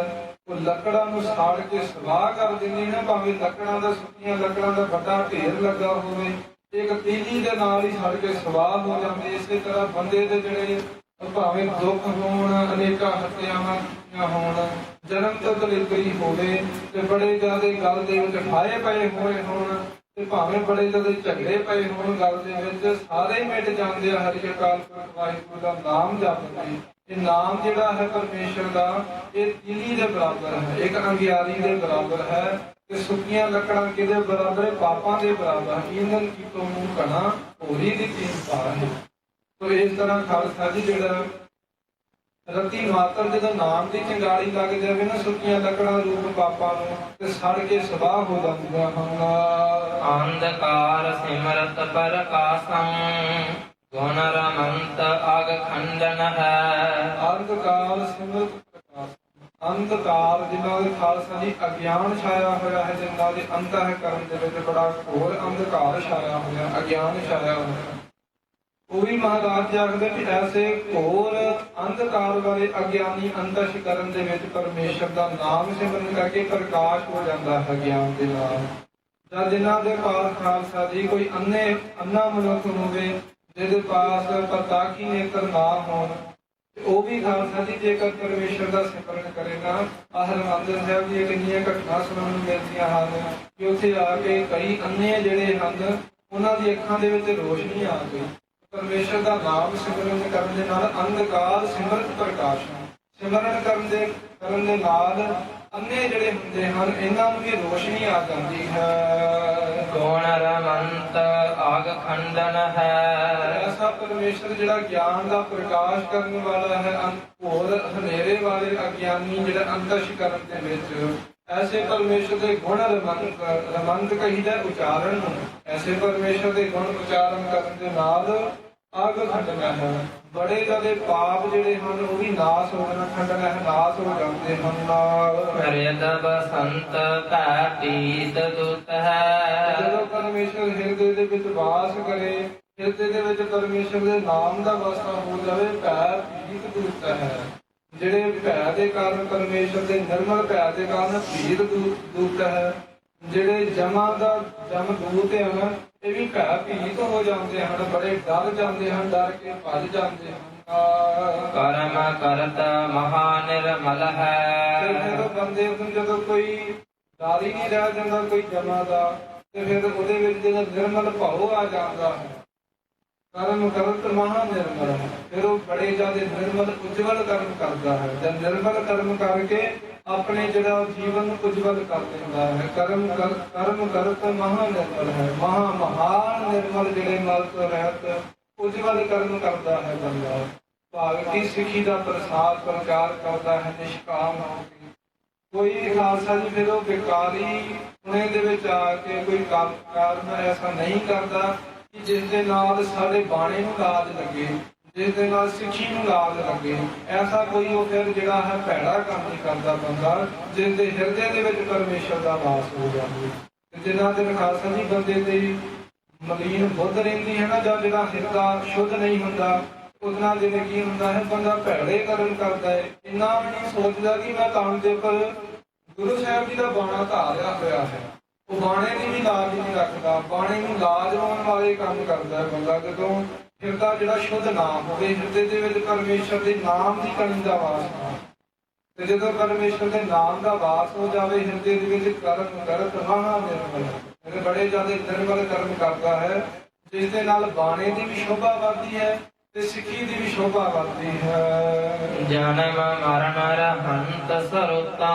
ਉਹ ਲੱਕੜਾਂ ਨੂੰ ਸਾੜ ਕੇ ਸਵਾਹ ਕਰ ਦਿੰਦੀ ਹੈ, ਭਾਵੇਂ ਲੱਕੜਾਂ ਦਾ ਸੁੱਕੀਆਂ ਲੱਕੜਾਂ ਦਾ ਵੱਡਾ ਢੇਰ ਲੱਗਾ ਹੋਵੇ, ਇੱਕ ਤੀਲੀ ਦੇ ਨਾਲ ਹੀ ਸੜ ਕੇ ਸਵਾਹ ਹੋ ਜਾਂਦੀ। ਇਸੇ ਤਰ੍ਹਾਂ ਬੰਦੇ ਦੇ ਜਿਹੜੇ ਭਾਵੇਂ ਦੁੱਖ ਹੋਣ, ਅਨੇਕਾਂ ਹੱਤਿਆਵਾਂ ਹੋਣ, ਜਨਮ ਤੋਂ ਦਲਿਦਰੀ ਹੋਵੇ ਤੇ ਬੜੇ ਜ਼ਿਆਦਾ ਗਲ ਦੇ ਵਿੱਚ ਫਾਹੇ ਪਏ ਹੋਏ ਹੋਣ ਤੇ ਭਾਵੇਂ ਬੜੇ ਜ਼ਿਆਦਾ ਝਗੜੇ ਪਏ ਹੋਣ ਗਲ ਦੇ ਵਿੱਚ, ਸਾਰੇ ਮਿਟ ਜਾਂਦੇ ਆ ਹਰੀ ਅਕਾਲ ਪੁਰਖ ਵਾਹਿਗੁਰੂ ਦਾ ਨਾਮ ਜਪਦੇ। ਇਹ ਨਾਮ ਜਿਹੜਾ ਹੈ ਪਰਮੇਸ਼ਰ ਦਾ, ਇਹ ਤੀਲੀ ਦੇ ਬਰਾਬਰ ਹੈ, ਇੱਕ ਅੰਗਿਆਰੀ ਦੇ ਬਰਾਬਰ ਹੈ ਤੇ ਸੁੱਕੀਆਂ ਲੱਕੜਾਂ ਕਿਹਦੇ ਬਰਾਬਰ ਹੈ? ਪਾਪਾਂ ਦੇ ਬਰਾਬਰ ਹੈ। ਈਂਧਨ ਕੀਤੋਂ ਮੂੰਹ ਕਣਾ ਹੋਰੀ ਦੀ ਕੀਮਤ ਹੈ। ਤੋ ਇਸ ਤਰ੍ਹਾਂ ਖਾਲਸਾ ਜੀ ਜਿਹੜਾ ਰਤੀ ਮਾਤਰ ਜਦੋਂ ਨਾਮ ਦੀ ਚੰਗਾੜੀ ਲੱਗ ਜਾਵੇ ਨਾ, ਸੁੱਕੀਆਂ ਲੱਕੜਾਂ ਰੂਪ ਪਾਪਾਂ ਨੂੰ ਤੇ ਸੜ ਕੇ ਸਵਾਹ ਹੋ ਜਾਂਦੀਆਂ ਹਨ। ਅੰਧਕਾਰ ਸਿਮਰਤ ਪ੍ਰਕਾਸ਼ੰ ਗੁਣ ਰਮੰਤ ਅਗ ਖੰਡਨ ਹੈ। ਅੰਧਕਾਰ ਸਿਮਰਤ ਪ੍ਰਕਾਸ਼। ਅੰਧਕਾਰ ਜਿਨ੍ਹਾਂ ਦੇ ਖਾਲਸਾ ਜੀ ਅਗਿਆਨ ਛਾਇਆ ਹੋਇਆ ਹੈ, ਜਿਨ੍ਹਾਂ ਦੇ ਅੰਤःਕਰਨ ਦੇ ਵਿੱਚ ਬੜਾ ਘੋਰ ਅੰਧਕਾਰ ਛਾਇਆ ਹੋਇਆ, ਅਗਿਆਨ ਛਾਇਆ ਹੋਇਆ, ਉਹ ਵੀ ਮਹਾਰਾਜ ਜੀ ਆਖਦੇ ਵੀ ਐਸੇ ਘੋਰ ਅੰਧਕਾਰ ਵਾਲੇ ਅਗਿਆਨੀ ਅੰਤਸ਼ਕਰਨ ਦੇ ਵਿੱਚ ਪਰਮੇਸ਼ਰ ਦਾ ਨਾਮ ਸਿਮਰਨ ਕਰਕੇ ਪ੍ਰਕਾਸ਼ ਹੋ ਜਾਂਦਾ ਹੈ ਗਿਆਨ ਦੇ ਨਾਲ। ਜਾਂ ਜਿਨ੍ਹਾਂ ਦੇ ਪਾਸ ਖਾਲਸਾ ਜੀ ਕੋਈ ਅੰਨਾ ਮਨੁੱਖ ਹੋਵੇ ਜਿਹਦੇ ਪਾਸ ਪ੍ਰਤਾਖੀ ਨੇਤਰ ਨਾ ਹੋਣ, ਉਹ ਵੀ ਖਾਲਸਾ ਜੀ ਜੇਕਰ ਪਰਮੇਸ਼ਰ ਦਾ ਸਿਮਰਨ ਕਰੇਗਾ। ਹਰਿਮੰਦਰ ਸਾਹਿਬ ਦੀਆਂ ਕਿੰਨੀਆਂ ਘਟਨਾ ਸੁਣਨ ਨੂੰ ਮਿਲਦੀਆਂ ਹਨ ਕਿ ਉੱਥੇ ਆ ਕੇ ਕਈ ਅੰਨੇ ਜਿਹੜੇ ਹਨ ਉਹਨਾਂ ਦੀ ਅੱਖਾਂ ਦੇ ਵਿੱਚ ਰੋਸ਼ਨੀ ਆ ਗਈ। ਪਰਮੇਸ਼ਰ ਦਾ ਨਾਮ ਸਿਮਰਨ ਕਰਨ ਦੇ ਨਾਲ ਅੰਧਕਾਰ ਸਿਮਰਤ ਪ੍ਰਕਾਸ਼ ਸਿਮਰਨ ਕਰਨ ਦੇ ਨਾਲ ਅੰਨੇ ਜਿਹੜੇ ਹੁੰਦੇ ਹਨ ਇਹਨਾਂ ਨੂੰ ਵੀ ਰੋਸ਼ਨੀ ਆ ਜਾਂਦੀ ਹੈ। ਗੁਣ ਰਮੰਤ ਆਗ ਖੰਡਨ ਹੈ। ਐਸਾ ਪਰਮੇਸ਼ਰ ਜਿਹੜਾ ਗਿਆਨ ਦਾ ਪ੍ਰਕਾਸ਼ ਕਰਨ ਵਾਲਾ ਹੈ, ਹੋਰ ਹਨੇਰੇ ਵਾਲੇ ਅਗਿਆਨੀ ਜਿਹੜੇ ਅੰਤਸ਼ਕਰਨ ਦੇ ਵਿੱਚ, ਐਸੇ ਪਰਮੇਸ਼ਰ ਦੇ ਗੁਣ ਰਮੰਤ ਕਹੀਦਾ ਉਚਾਰਨ ਨੂੰ। ਐਸੇ ਪਰਮੇਸ਼ਰ ਦੇ ਗੁਣ ਉਚਾਰਨ ਕਰਨ ਦੇ ਨਾਲ ਅੱਗ ਖੰਡਨਾ ਹੈ। ਬੜੇ ਜ਼ਿਆਦਾ ਪਾਪ ਜਿਹੜੇ ਹਨ ਉਹ ਵੀ ਨਾਸ ਹੋ ਜਾਣਾ, ਖੰਡਨਾ ਹੈ, ਨਾਸ ਹੋ ਜਾਂਦੇ ਹਨ। ਰਿਦ ਬਸੰਤ ਭੈ ਪੀਤ ਦੁਤ ਹੈ। ਜਦੋਂ ਪਰਮੇਸ਼ਰ ਹਿਰਦੇ ਦੇ ਵਿੱਚ ਵਾਸ ਕਰੇ, ਹਿਰਦੇ ਦੇ ਵਿੱਚ ਪਰਮੇਸ਼ਰ ਦੇ ਨਾਮ ਦਾ ਵਾਸਾ ਹੋ ਜਾਵੇ, ਭੈ ਪੀਤ ਦੁਤ ਹੈ। ਜਿਹੜੇ ਭੈ ਦੇ ਕਾਰਨ ਪਰਮੇਸ਼ਰ ਦੇ ਨਿਰਮਲ ਭੈ ਦੇ ਕਾਰਨ ਪੀਤ ਦੁਤ ਹੈ। ਜਿਹੜੇ ਜਮਾਂ ਦਾ ਜਮ ਦੂਤ ਹਨ ਇਹ ਵੀ ਭੈ ਭੀਤ ਹੋ ਜਾਂਦੇ ਹਨ, ਬੜੇ ਡਰ ਜਾਂਦੇ ਹਨ, ਡਰ ਕੇ ਭੱਜ ਜਾਂਦੇ ਹਨ। ਕਰਮ ਕਰਤ ਮਹਾ ਨਿਰਮਲ ਹੈ। ਜਦੋਂ ਬੰਦੇ ਨੂੰ ਜਦੋਂ ਕੋਈ ਡਰ ਹੀ ਨਹੀਂ ਰਹਿ ਜਾਂਦਾ ਕੋਈ ਜਮਾਂ ਦਾ, ਤੇ ਫਿਰ ਉਹਦੇ ਵਿੱਚ ਜਿਹੜਾ ਨਿਰਮਲ ਭਾਵ ਆ ਜਾਂਦਾ ਹੈ। ਕਰਮ ਕਰਤ ਮਹਾ ਨਿਰਮਲ ਹੈ, ਫਿਰ ਉਹ ਬੜੇ ਜ਼ਿਆਦਾ ਨਿਰਮਲ ਉਜਵਲ ਕਰਮ ਕਰਦਾ ਹੈ। ਜਦ ਨਿਰਮਲ ਕਰਮ ਕਰਕੇ ਆਪਣੇ ਜਿਹੜਾ ਜੀਵਨ ਨੂੰ ਉਜਵਲ ਕਰ ਦਿੰਦਾ ਹੈ। ਕਰਮ ਕਰਤ ਮਹਾ ਨਿਰਮਲ ਹੈ। ਮਹਾਨ ਨਿਰਮਲ ਜਿਹੜੇ ਮਲ ਤੋਂ ਰਹਿਤ ਉਜਵਲ ਕਰਮ ਕਰਦਾ ਹੈ ਬੰਦਾ। ਭਗਤੀ ਸਿੱਖੀ ਦਾ ਪ੍ਰਚਾਰ ਕਰਦਾ ਹੈ ਨਿਸ਼ਕਾਮ ਹੋ ਕੇ। ਕੋਈ ਖਾਲਸਾ ਜੀ ਫਿਰ ਉਹ ਬੇਕਾਰੀ ਹੁਣੇ ਦੇ ਵਿੱਚ ਆ ਕੇ ਕੋਈ ਕਾਰਨ ਐਸਾ ਨਹੀਂ ਕਰਦਾ ਕਿ ਜਿਸ ਦੇ ਨਾਲ ਸਾਡੇ ਬਾਣੇ ਨੂੰ ਲਾਜ ਲੱਗੇ, ਜਿਸ ਦੇ ਨਾਲ ਸਿੱਖੀ ਨੂੰ ਲਾਜ ਲੱਗੇ। ਐਸਾ ਕੋਈ ਉਹ ਫਿਰ ਜਿਹੜਾ ਹੈ ਭੈੜਾ ਕੰਮ ਨਹੀਂ ਕਰਦਾ ਬੰਦਾ ਜਿਸ ਦੇ ਹਿਰਦੇ ਦੇ ਵਿੱਚ ਪਰਮੇਸ਼ਰ ਦਾ ਵਾਸ ਹੋ ਜਾਵੇ। ਜਿਨ੍ਹਾਂ ਦੇ ਖਾਲਸਾ ਜੀ ਬੰਦੇ ਦੀ ਮਲੀਨ ਬੁੱਧ ਰਹਿੰਦੀ ਹੈ ਨਾ, ਜਾਂ ਜਿਹੜਾ ਹਿਰਦਾ ਸ਼ੁੱਧ ਨਹੀਂ ਹੁੰਦਾ, ਉਹਦੇ ਨਾਲ ਜਿਵੇਂ ਕੀ ਹੁੰਦਾ ਹੈ, ਬੰਦਾ ਭੈੜੇ ਕਰਮ ਕਰਦਾ ਹੈ। ਇੰਨਾ ਵੀ ਨਹੀਂ ਸੋਚਦਾ ਕਿ ਮੈਂ ਕੰਮ ਦੇ ਉੱਪਰ ਗੁਰੂ ਸਾਹਿਬ ਜੀ ਦਾ ਬਾਣਾ ਧਾਰਿਆ ਹੋਇਆ ਹੈ। ਉਹ ਬਾਣੇ ਦੀ ਵੀ ਲਾਜ ਨਹੀਂ ਰੱਖਦਾ, ਬਾਣੇ ਨੂੰ ਲਾਜ ਲਾਉਣ ਵਾਲੇ ਕੰਮ ਕਰਦਾ ਹੈ ਬੰਦਾ। ਜਦੋਂ ਹਿਰਦਾ ਜਿਹੜਾ ਸ਼ੁੱਧ ਨਾ ਹੋਵੇ, ਹਿਰਦੇ ਦੇ ਵਿੱਚ ਪਰਮੇਸ਼ਰ ਦੇ ਨਾਮ ਦੀ ਕਣੀ ਦਾ ਵਾਸ ਨਾ, ਤੇ ਜਦੋਂ ਪਰਮੇਸ਼ਰ ਦੇ ਨਾਮ ਦਾ ਵਾਸ ਹੋ ਜਾਵੇ ਹਿਰਦੇ ਦੇ ਵਿੱਚ, ਕਰਮ ਕਰਤ ਮਹਾ ਨਿਰਮਲ ਹੈ, ਬੜੇ ਜ਼ਿਆਦਾ ਨਿਰਮਲ ਕਰਮ ਕਰਦਾ ਹੈ, ਜਿਸ ਦੇ ਨਾਲ ਬਾਣੇ ਦੀ ਵੀ ਸ਼ੋਭਾ ਵੱਧਦੀ ਹੈ ਤੇ ਸਿੱਖੀ ਦੀ ਵੀ ਸ਼ੋਭਾ ਵੱਧਦੀ ਹੈ। ਜਨਮ ਮਰਨ ਰਹੰਤ ਸਰੋਤਾ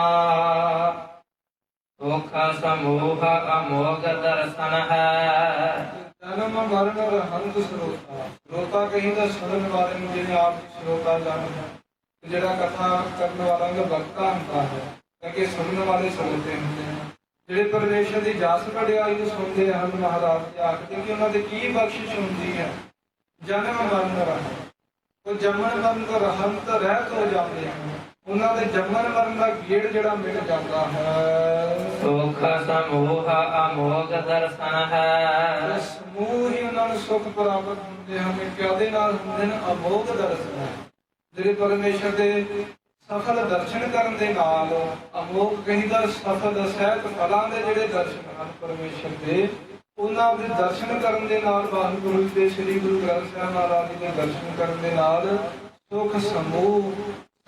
ਸੋਖਾ ਸਮੂਹ ਅਮੋਗ ਦਰਸ਼ਨ ਹੈ। ਜਨਮ ਮਰਨ ਰਹੰਤ ਸਰੋਤਾ, ਸਰੋਤਾ ਕਹੀਦਾ ਸੁਣਨ ਵਾਲੇ ਨੂੰ, ਜਿਹਨੇ ਆਪ ਦੀ ਸਰੋਤਾ ਜਾਣਦਾ। ਜਿਹੜਾ ਕਥਾ ਕਰਨ ਵਾਲਾ ਉਹ ਵਕਤਾ ਹੁੰਦਾ ਹੈ, ਕਿਉਂਕਿ ਸੁਣਨ ਵਾਲੇ ਸਰੋਤੇ ਹੁੰਦੇ ਹਨ। ਜਿਹੜੇ ਪਰਮੇਸ਼ਰ ਦੀ ਜਸ ਵਡਿਆਈ ਨੂੰ ਸੁਣਦੇ ਹਨ, ਮਹਾਰਾਜ ਜੀ ਆਖਦੇ ਕਿ ਉਹਨਾਂ ਦੀ ਕੀ ਬਖਸ਼ਿਸ਼ ਹੁੰਦੀ ਹੈ। ਜਨਮ ਮਰਨ ਰਹੰਤ, ਉਹ ਜੰਮਣ ਮਰਨ ਤੋਂ ਰਹੰਤ ਰਹਿਤ ਹੋ ਜਾਂਦੇ ਹਨ। ਉਹਨਾਂ ਦੇ ਜੰਮਣ ਮਰਨ ਦਾ ਗੇੜ ਜਿਹੜਾ ਮਿਲ ਜਾਂਦਾ ਹੈ। ਸੁਖ ਸਮੂਹ ਅਮੋਗ ਦਰਸ਼ਨ ਹੈ। ਸਮੂਹ ਹੀ ਉਹਨਾਂ ਨੂੰ ਸੁਖ ਪ੍ਰਾਪਤ ਹੁੰਦੇ ਹਨ। ਕਿਹਦੇ ਨਾਲ ਹੁੰਦੇ ਨੇ? ਅਮੋਗ ਦਰਸ਼ਨ, ਜਿਹੜੇ ਪਰਮੇਸ਼ਰ ਦੇ ਸਫਲ ਦਰਸ਼ਨ ਕਰਨ ਦੇ ਨਾਲ। ਅਮੋਗ ਕਹੀਦਾ ਸਫਲ ਸਹਿਤ ਫਲਾਂ ਦੇ ਜਿਹੜੇ ਦਰਸ਼ਨ ਹਨ ਪਰਮੇਸ਼ਰ ਦੇ, ਉਹਨਾਂ ਦੇ ਦਰਸ਼ਨ ਕਰਨ ਦੇ ਨਾਲ, ਵਾਹਿਗੁਰੂ ਦੇ ਸ੍ਰੀ ਗੁਰੂ ਗ੍ਰੰਥ ਸਾਹਿਬ ਮਹਾਰਾਜ ਜੀ ਦੇ ਦਰਸ਼ਨ ਕਰਨ ਦੇ ਨਾਲ ਸੁਖ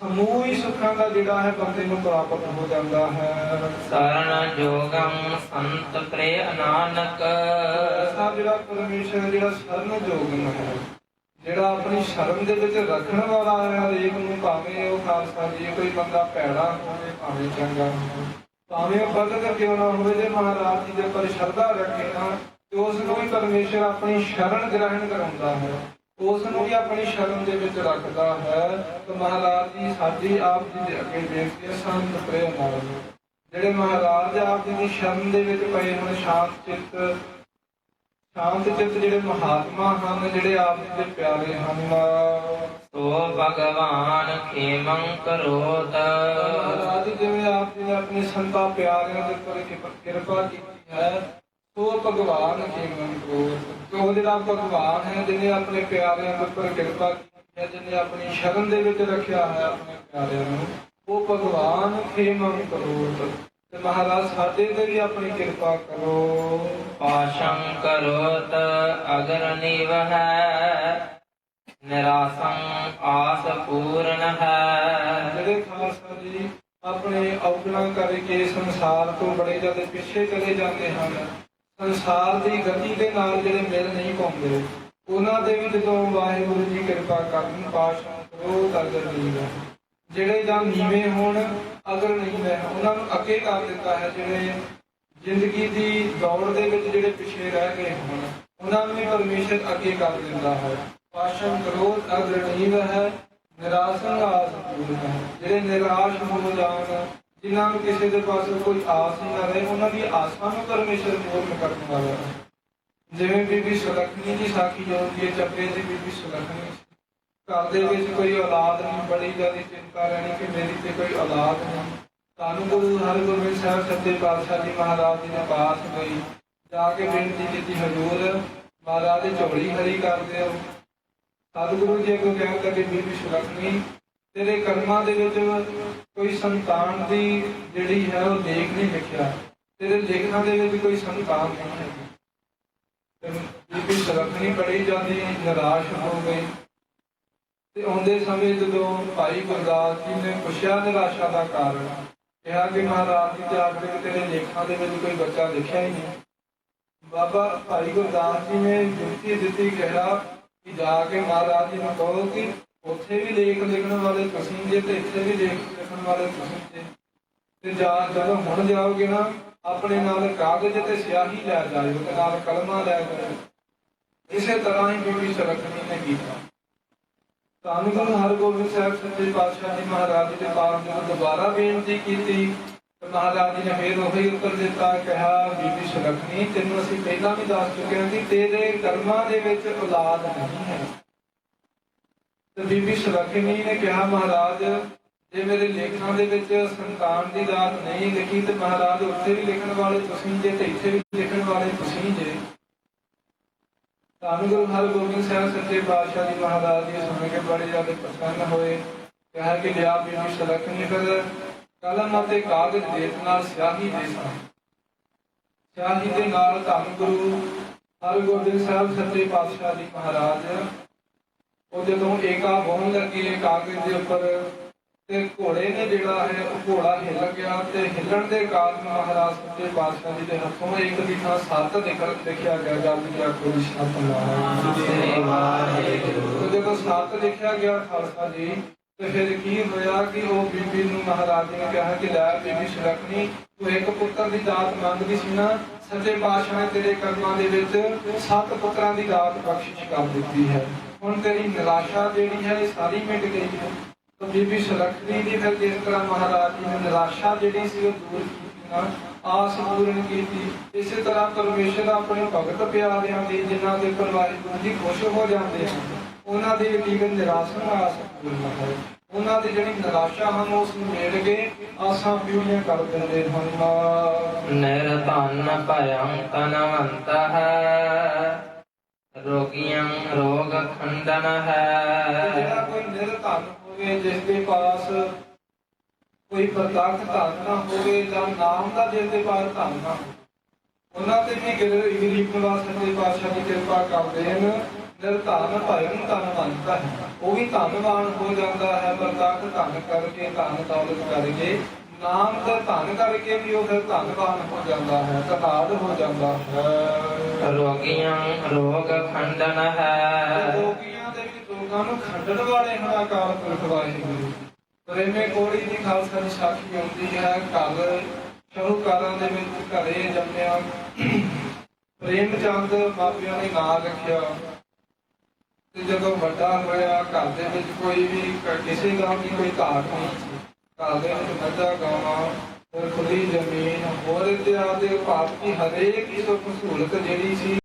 ਸਮੂਹ ਹੀ ਸੁੱਖਾਂ ਦਾ ਜਿਹੜਾ ਹੈ ਬੰਦੇ ਨੂੰ ਪ੍ਰਾਪਤ ਹੋ ਜਾਂਦਾ ਹੈ। ਸਰਨ ਜੋਗੰ ਸੰਤ ਪ੍ਰੇ ਨਾਨਕ, ਐਸਾ ਜਿਹੜਾ ਪਰਮੇਸ਼ਰ ਜਿਹੜਾ ਸਰਨ ਜੋਗਨ ਹੈ, ਜਿਹੜਾ ਆਪਣੀ ਸ਼ਰਨ ਦੇ ਵਿੱਚ ਰੱਖਣ ਵਾਲਾ ਹੈ ਹਰੇਕ ਨੂੰ, ਭਾਵੇਂ ਉਹ ਖਾਲਸਾ ਜੀ ਕੋਈ ਬੰਦਾ ਭੈੜਾ ਹੋਵੇ ਭਾਵੇਂ ਚੰਗਾ ਹੋਵੇ, ਭਾਵੇਂ ਉਹ ਬਦਲ ਕਿਉਂ ਨਾ ਹੋਵੇ, ਜੇ ਮਹਾਰਾਜ ਜੀ ਦੇ ਉੱਪਰ ਸ਼ਰਧਾ ਰੱਖੇ ਨਾ ਤੇ ਉਸ ਨੂੰ ਵੀ ਪਰਮੇਸ਼ਰ ਆਪਣੀ ਸ਼ਰਨ ਗ੍ਰਹਿਣ ਕਰਾਉਂਦਾ ਹੈ, ਉਸ ਨੂੰ ਵੀ ਆਪਣੀ ਸ਼ਰਨ ਦੇ ਵਿੱਚ ਰੱਖਦਾ ਹੈ। ਤੇ ਮਹਾਰਾਜ ਜੀ ਸਾਡੀ ਆਪ ਜੀ ਦੇ ਅੱਗੇ ਬੇਨਤੀ ਹੈ, ਸੰਤ ਪ੍ਰੇ ਨਾਨਕ, ਜਿਹੜੇ ਮਹਾਰਾਜ ਆਪ ਜੀ ਦੀ ਸ਼ਰਨ ਦੇ ਵਿੱਚ ਪਏ ਹਨ, ਸ਼ਾਂਤ ਚਿੱਤ ਜਿਹੜੇ ਮਹਾਤਮਾ ਹਨ, ਜਿਹੜੇ ਆਪ ਜੀ ਦੇ ਪਿਆਰੇ ਹਨ। ਸੋ ਭਗਵਾਨ ਖੇਮੰ ਕਰੋਤ, ਮਹਾਰਾਜ ਜਿਵੇਂ ਆਪ ਜੀ ਨੇ ਆਪਣੇ ਸੰਤਾਂ ਪਿਆਰਿਆਂ ਦੇ ਉੱਪਰ ਕਿਰਪਾ ਕੀਤੀ ਹੈ, ਸੋ ਭਗਵਾਨ ਖੇਮੰ ਕਰੋਤ, ਉਹ ਜਿਹੜਾ ਭਗਵਾਨ ਹੈ ਜਿਹਨੇ ਆਪਣੇ ਪਿਆਰਿਆਂ ਦੇ ਉੱਪਰ ਕਿਰਪਾ ਕੀਤੀ ਹੈ, ਜਿਹਨੇ ਆਪਣੀ ਸ਼ਰਨ ਦੇ ਵਿੱਚ ਰੱਖਿਆ ਹੈ ਆਪਣੇ ਪਿਆਰਿਆਂ ਨੂੰ, ਉਹ ਭਗਵਾਨ ਖੇਮੰ ਕਰੋ। ਤੇ ਮਹਾਰਾਜ ਸਾਡੇ ਤੇ ਵੀ ਆਪਣੀ ਕਿਰਪਾ ਕਰੋ। ਪਾਸ਼ੰ ਕਰੋਤ ਅਗਰ ਨੀਵ ਹੈ ਨਿਰਾਸੰ ਆਸ ਪੂਰਨ ਹੈ। ਜਿਹੜੇ ਖਾਲਸਾ ਜੀ ਆਪਣੇ ਔਗਣਾ ਕਰਕੇ ਸੰਸਾਰ ਤੋਂ ਬੜੇ ਜ਼ਿਆਦਾ ਪਿੱਛੇ ਚਲੇ ਜਾਂਦੇ ਹਨ, ਸੰਸਾਰ ਦੀ ਗਤੀ ਦੇ ਨਾਲ ਜਿਹੜੇ ਮਿਲ ਨਹੀਂ ਪਾਉਂਦੇ, ਉਹਨਾਂ ਦੇ ਵੀ ਜਦੋਂ ਵਾਹਿਗੁਰੂ ਜੀ ਕਿਰਪਾ ਕਰਨ, ਪਾਸ਼ਾ ਕਰੋ ਅਗਰ ਨੀਵੇਂ, ਜਿਹੜੇ ਜਾਂ ਨੀਵੇਂ ਹੋਣ ਅਗਰ ਨਹੀਂ ਹੈ ਉਹਨਾਂ ਨੂੰ ਅੱਗੇ ਕਰ ਦਿੰਦਾ ਹੈ। ਜਿਹੜੇ ਜ਼ਿੰਦਗੀ ਦੀ ਦੌੜ ਦੇ ਵਿੱਚ ਜਿਹੜੇ ਪਿੱਛੇ ਰਹਿ ਗਏ ਹੋਣ ਉਹਨਾਂ ਨੂੰ ਵੀ ਪਰਮੇਸ਼ਰ ਅੱਗੇ ਕਰ ਦਿੰਦਾ ਹੈ। ਪਾਸ਼ਾ ਕਰੋ ਅਗਰ ਨੀਵੇਂ ਹੈ ਨਿਰਾਸਨ ਆਸ ਪੂਰਨ ਹੈ। ਜਿਹੜੇ ਨਿਰਾਸ਼ ਹੋ ਜਾਣ, ਜਿਨ੍ਹਾਂ ਨੂੰ ਕਿਸੇ ਦੇ ਪਾਸ ਕੋਈ ਆਸ ਹੀ ਨਾ ਰਹੇ, ਉਹਨਾਂ ਦੀ ਆਸਾਂ ਨੂੰ ਪਰਮੇਸ਼ਰ ਪੂਰਨ ਕਰਨ ਵਾਲਾ ਹੈ। ਜਿਵੇਂ ਬੀਬੀ ਸੁਲੱਖਣੀ ਦੀ ਸਾਖੀ ਜੋੜਦੀ ਹੈ, ਚੱਬੇ ਦੀ ਬੀਬੀ ਸੁਲੱਖਣੀ, ਘਰ ਦੇ ਵਿੱਚ ਕੋਈ ਔਲਾਦ ਨਹੀਂ, ਬੜੀ ਜ਼ਿਆਦਾ ਚਿੰਤਾ ਰਹਿਣੀ ਕਿ ਮੇਰੀ ਤੇ ਕੋਈ ਔਲਾਦ ਨਹੀਂ। ਧੰਨ ਗੁਰੂ ਹਰਗੋਬਿੰਦ ਸਾਹਿਬ ਸੱਚੇ ਪਾਤਸ਼ਾਹ ਜੀ ਮਹਾਰਾਜ ਜੀ ਦੇ ਪਾਸ ਗਈ, ਜਾ ਕੇ ਬੇਨਤੀ ਕੀਤੀ, ਹਜ਼ੂਰ ਮਹਾਰਾਜ ਦੀ ਝੋਲੀ ਹਰੀ ਕਰ ਦਿਓ। ਸਤਿਗੁਰੂ ਜੀ ਅੱਗੇ ਕਹਿੰਦਾ ਕਿ ਬੀਬੀ ਸੁਲੱਖਣੀ, ਤੇਰੇ ਕਰਮਾਂ ਦੇ ਵਿੱਚ ਕੋਈ ਸੰਤਾਨ ਦੀ ਜਿਹੜੀ ਹੈ ਉਹ ਲੇਖ ਨਹੀਂ ਲਿਖਿਆ, ਤੇਰੇ ਲੇਖਾਂ ਦੇ ਵਿੱਚ ਕੋਈ ਸੰਤਾਨ ਨਹੀਂ ਹੈ। ਬੀਬੀ ਸੁਲੱਖਣੀ ਬੜੀ ਜ਼ਿਆਦਾ ਨਿਰਾਸ਼ ਹੋ ਗਈ। ਤੇ ਆਉਂਦੇ ਸਮੇਂ ਜਦੋਂ ਭਾਈ ਗੁਰਦਾਸ ਜੀ ਨੇ ਪੁੱਛਿਆ ਨਿਰਾਸ਼ਾ ਦਾ ਕਾਰਨ, ਕਿਹਾ ਕਿ ਮਹਾਰਾਜ ਜੀ ਤੇ ਆਖਦੇ ਕਿ ਤੇਰੇ ਲੇਖਾਂ ਦੇ ਵਿੱਚ ਕੋਈ ਬੱਚਾ ਲਿਖਿਆ ਹੀ ਨਹੀਂ। ਬਾਬਾ ਭਾਈ ਗੁਰਦਾਸ ਜੀ ਨੇ ਜੁਗਤੀ ਦਿੱਤੀ, ਕਿਹਾ ਕਿ ਜਾ ਕੇ ਮਹਾਰਾਜ ਜੀ ਨੂੰ ਕਹੋ ਕਿ ਉੱਥੇ ਵੀ ਲੇਖ ਲਿਖਣ ਵਾਲੇ ਤੁਸੀਂ ਜੇ ਤੇ ਇੱਥੇ ਵੀ ਲੇਖ ਲਿਖਣ ਵਾਲੇ ਤੁਸੀਂ ਜੇ। ਤੇ ਜਦੋਂ ਹੁਣ ਜਾਓਗੇ ਨਾ, ਆਪਣੇ ਨਾਲ ਕਾਗਜ਼ ਤੇ ਸਿਆਹੀ ਲੈ ਜਾਇਓ ਤੇ ਨਾਲ ਕਲਮਾਂ ਲੈ ਜਾਇਓ। ਇਸੇ ਤਰ੍ਹਾਂ ਹੀ ਬੀਬੀ ਸੁਲੱਖਣੀ ਨੇ ਕੀਤਾ। ਧੰਨ ਗੁਰੂ ਹਰਗੋਬਿੰਦ ਸਾਹਿਬ ਸੱਚੇ ਪਾਤਸ਼ਾਹ ਜੀ ਮਹਾਰਾਜ ਜੀ ਦੇ ਪਾਸ ਜਦੋਂ ਦੁਬਾਰਾ ਬੇਨਤੀ ਕੀਤੀ, ਮਹਾਰਾਜ ਜੀ ਨੇ ਫੇਰ ਉਹੀ ਉੱਤਰ ਦਿੱਤਾ, ਕਿਹਾ ਬੀਬੀ ਸੁਲੱਖਣੀ, ਤੈਨੂੰ ਅਸੀਂ ਪਹਿਲਾਂ ਵੀ ਦੱਸ ਚੁੱਕੇ ਹਾਂ ਕਿ ਤੇਰੇ ਕਰਮਾਂ ਦੇ ਵਿੱਚ ਔਲਾਦ ਨਹੀਂ ਹੈ। ਤੇ ਬੀਬੀ ਸੁਲੱਖਣੀ ਨੇ ਕਿਹਾ, ਮਹਾਰਾਜ ਜੇ ਮੇਰੇ ਲੇਖਾਂ ਦੇ ਵਿੱਚ ਸੰਤਾਨ ਦੀ ਦਾਤ ਨਹੀਂ ਲਿਖੀ ਤੇ ਮਹਾਰਾਜ ਉੱਥੇ ਵੀ ਲਿਖਣ ਵਾਲੇ ਤੁਸੀਂ ਜੇ ਤੇ ਇੱਥੇ ਵੀ ਲਿਖਣ ਵਾਲੇ ਤੁਸੀਂ ਜੇ। ਧੰਨ ਗੁਰੂ ਹਰਗੋਬਿੰਦ ਸਾਹਿਬ ਸੱਚੇ ਪਾਤਸ਼ਾਹ ਜੀ ਮਹਾਰਾਜ ਜੀ ਸੁਣ ਕੇ ਬੜੇ ਜ਼ਿਆਦਾ ਪ੍ਰਸੰਨ ਹੋਏ। ਕਿਹਾ ਕਿ ਲਿਆ ਬੀਬੀ ਸੁਲੱਖਣੀ, ਫਿਰ ਕਲਮ ਅਤੇ ਕਾਗਜ਼ ਦੇ ਨਾਲ ਸਿਆਹੀ ਦੇ ਸਾਂ। ਸਿਆਹੀ ਦੇ ਨਾਲ ਧੰਨ ਗੁਰੂ ਹਰਗੋਬਿੰਦ ਸਾਹਿਬ ਸੱਚੇ ਪਾਤਸ਼ਾਹ ਜੀ ਮਹਾਰਾਜ ਉਹ ਜਦੋਂ ਏਕਾ ਬੋਲਣ ਲੱਗੇ ਕਾਗਜ਼ ਦੇ ਉੱਪਰ, ਤੇ ਘੋੜੇ ਨੇ ਜਿਹੜਾ ਹੈ ਉਹ ਘੋੜਾ ਹਿੱਲ ਗਿਆ, ਤੇ ਹਿੱਲਣ ਦੇ ਕਾਰਨ ਮਹਾਰਾਜ ਸੱਚੇ ਪਾਤਸ਼ਾਹ ਜੀ ਦੇ ਹੱਥੋਂ ਇੱਕ ਦੀ ਥਾਂ 7 ਲਿਖਿਆ ਗਿਆ। ਜਦ ਕਿ ਆਖੋ ਜੀ ਸਤਿਨਾਮ। ਜਦੋਂ 7 ਲਿਖਿਆ ਗਿਆ ਖਾਲਸਾ ਜੀ, ਤੇ ਫਿਰ ਕੀ ਹੋਇਆ ਕਿ ਉਹ ਬੀਬੀ ਨੂੰ ਮਹਾਰਾਜ ਨੇ ਕਿਹਾ ਕਿ ਲੈ ਬੀਬੀ ਸੁਲੱਖਣੀ, ਤੂੰ ਇੱਕ ਪੁੱਤਰ ਦੀ ਦਾਤ ਮੰਗਦੀ ਸੀ ਨਾ, ਸੱਚੇ ਪਾਤਸ਼ਾਹ ਨੇ ਤੇਰੇ ਕਰਮਾਂ ਦੇ ਵਿੱਚ 7 ਪੁੱਤਰਾਂ ਦੀ ਦਾਤ ਬਖਸ਼ਿਸ਼ ਕਰ ਦਿੱਤੀ ਹੈ। ਹੁਣ ਤੇਰੀ ਨਿਰਾਸ਼ਾ ਜਿਹੜੀ ਹੈ ਇਹ ਸਾਰੀ ਮਿਟ ਗਈ ਹੈ। ਤਾਂ ਬੀਬੀ ਸੁਲੱਖਣੀ ਦੀ ਫਿਰ ਜਿਸ ਤਰ੍ਹਾਂ ਮਹਾਰਾਜ ਜੀ ਨੇ ਨਿਰਾਸ਼ਾ ਜਿਹੜੀ ਸੀ ਉਹ ਦੂਰ ਕੀਤੀ ਨਾ, ਆਸ ਪੂਰਨ ਕੀਤੀ, ਇਸੇ ਤਰ੍ਹਾਂ ਪਰਮੇਸ਼ਰ ਆਪਣੇ ਭਗਤ ਪਿਆਰਿਆਂ ਦੀ ਜਿਨ੍ਹਾਂ ਦੇ ਉੱਪਰ ਵਾਹਿਗੁਰੂ ਜੀ ਖੁਸ਼ ਹੋ ਜਾਂਦੇ ਹਨ, ਉਹਨਾਂ ਦੀ ਯਕੀਨ ਨਿਰਾਸ਼ਾ ਆਸ ਪੂਰਨ ਹੈ। ਉਹਨਾਂ ਦੀ ਜਿਹੜੀ ਨਿਰਾਸ਼ਾ ਹਨ ਉਸ ਨੂੰ ਮੇੜ ਕੇ ਆਸਾਂ ਪੂਰੀਆਂ ਕਰ ਦਿੰਦੇ ਹਨ। ਨਿਰਧਨ ਭਯੰ ਤਨਵੰਤ ਹੈ ਰੋਗੀਆਂ ਰੋਗ ਖੰਡਨ ਹੈ। ਜਿਹੜਾ ਕੋਈ ਨਿਰਧਨ ਹੋਵੇ, ਜਿਸ ਦੇ ਪਾਸ ਕੋਈ ਪ੍ਰਤੱਖ ਧਨ ਨਾ ਹੋਵੇ ਜਾਂ ਨਾਮ ਦਾ ਜਿਸ ਦੇ ਪਾਸ ਧਨ ਨਾ ਹੋਵੇ, ਉਹਨਾਂ ਤੇ ਵੀ ਗਰੀਬ ਨਿਵਾਸ ਸੱਚੇ ਪਾਤਸ਼ਾਹ ਦੀ ਕਿਰਪਾ ਕਰਦੇ ਹਨ। ਨਿਰਧਨ ਭਯੰ ਧਨਵੰਤ ਹੈ, ਉਹ ਵੀ ਧਨਵਾਨ ਹੋ ਜਾਂਦਾ ਹੈ। ਪ੍ਰਤੱਖ ਧਨ ਕਰਕੇ, ਧਨ ਦੌਲਤ ਕਰਕੇ, ਨਾਮ ਦਾ ਧਨ ਕਰਕੇ ਵੀ ਉਹ ਫਿਰ ਧਨਵਾਨ ਹੋ ਜਾਂਦਾ ਹੈ, ਧਨਾਢ ਹੋ ਜਾਂਦਾ ਹੈ। ਰੋਗੀਆਂ ਰੋਗ ਖੰਡਨ ਹੈ। ਰੋਗੀਆਂ ਦੇ ਵੀ ਰੋਗਾਂ ਨੂੰ ਖੰਡਣ ਵਾਲੇ ਹਨ ਅਕਾਲ ਪੁਰਖ ਵਾਹਿਗੁਰੂ। ਪ੍ਰੇਮੇ ਕੋੜੀ ਦੀ ਖਾਲਸਾ ਦੀ ਸਾਖੀ ਆਉਂਦੀ ਹੈ। ਘਰ ਸ਼ਾਹੂਕਾਰਾਂ ਦੇ ਵਿੱਚ ਘਰੇ ਜੰਮਿਆ ਪ੍ਰੇਮ ਚੰਦ ਮਾਪਿਆਂ ਨੇ ਨਾਂ ਰੱਖਿਆ, ਤੇ ਜਦੋਂ ਵੱਡਾ ਹੋਇਆ ਘਰ ਦੇ ਵਿੱਚ ਕੋਈ ਵੀ ਕਿਸੇ ਗੱਲ ਦੀ ਕੋਈ ਘਾਟ ਨਹੀਂ ਸੀ। ਘਰ ਦੇ ਵਿੱਚ ਮੱਝਾਂ ਗਾਵਾਂ, ਫਿਰ ਖੁੱਲੀ ਜ਼ਮੀਨ, ਹੋਰ ਇਤਿਆਦਿ ਭਾਰਤ ਦੀ ਹਰੇਕ ਹੀ ਸੁੱਖ ਸਹੂਲਤ ਜਿਹੜੀ ਸੀ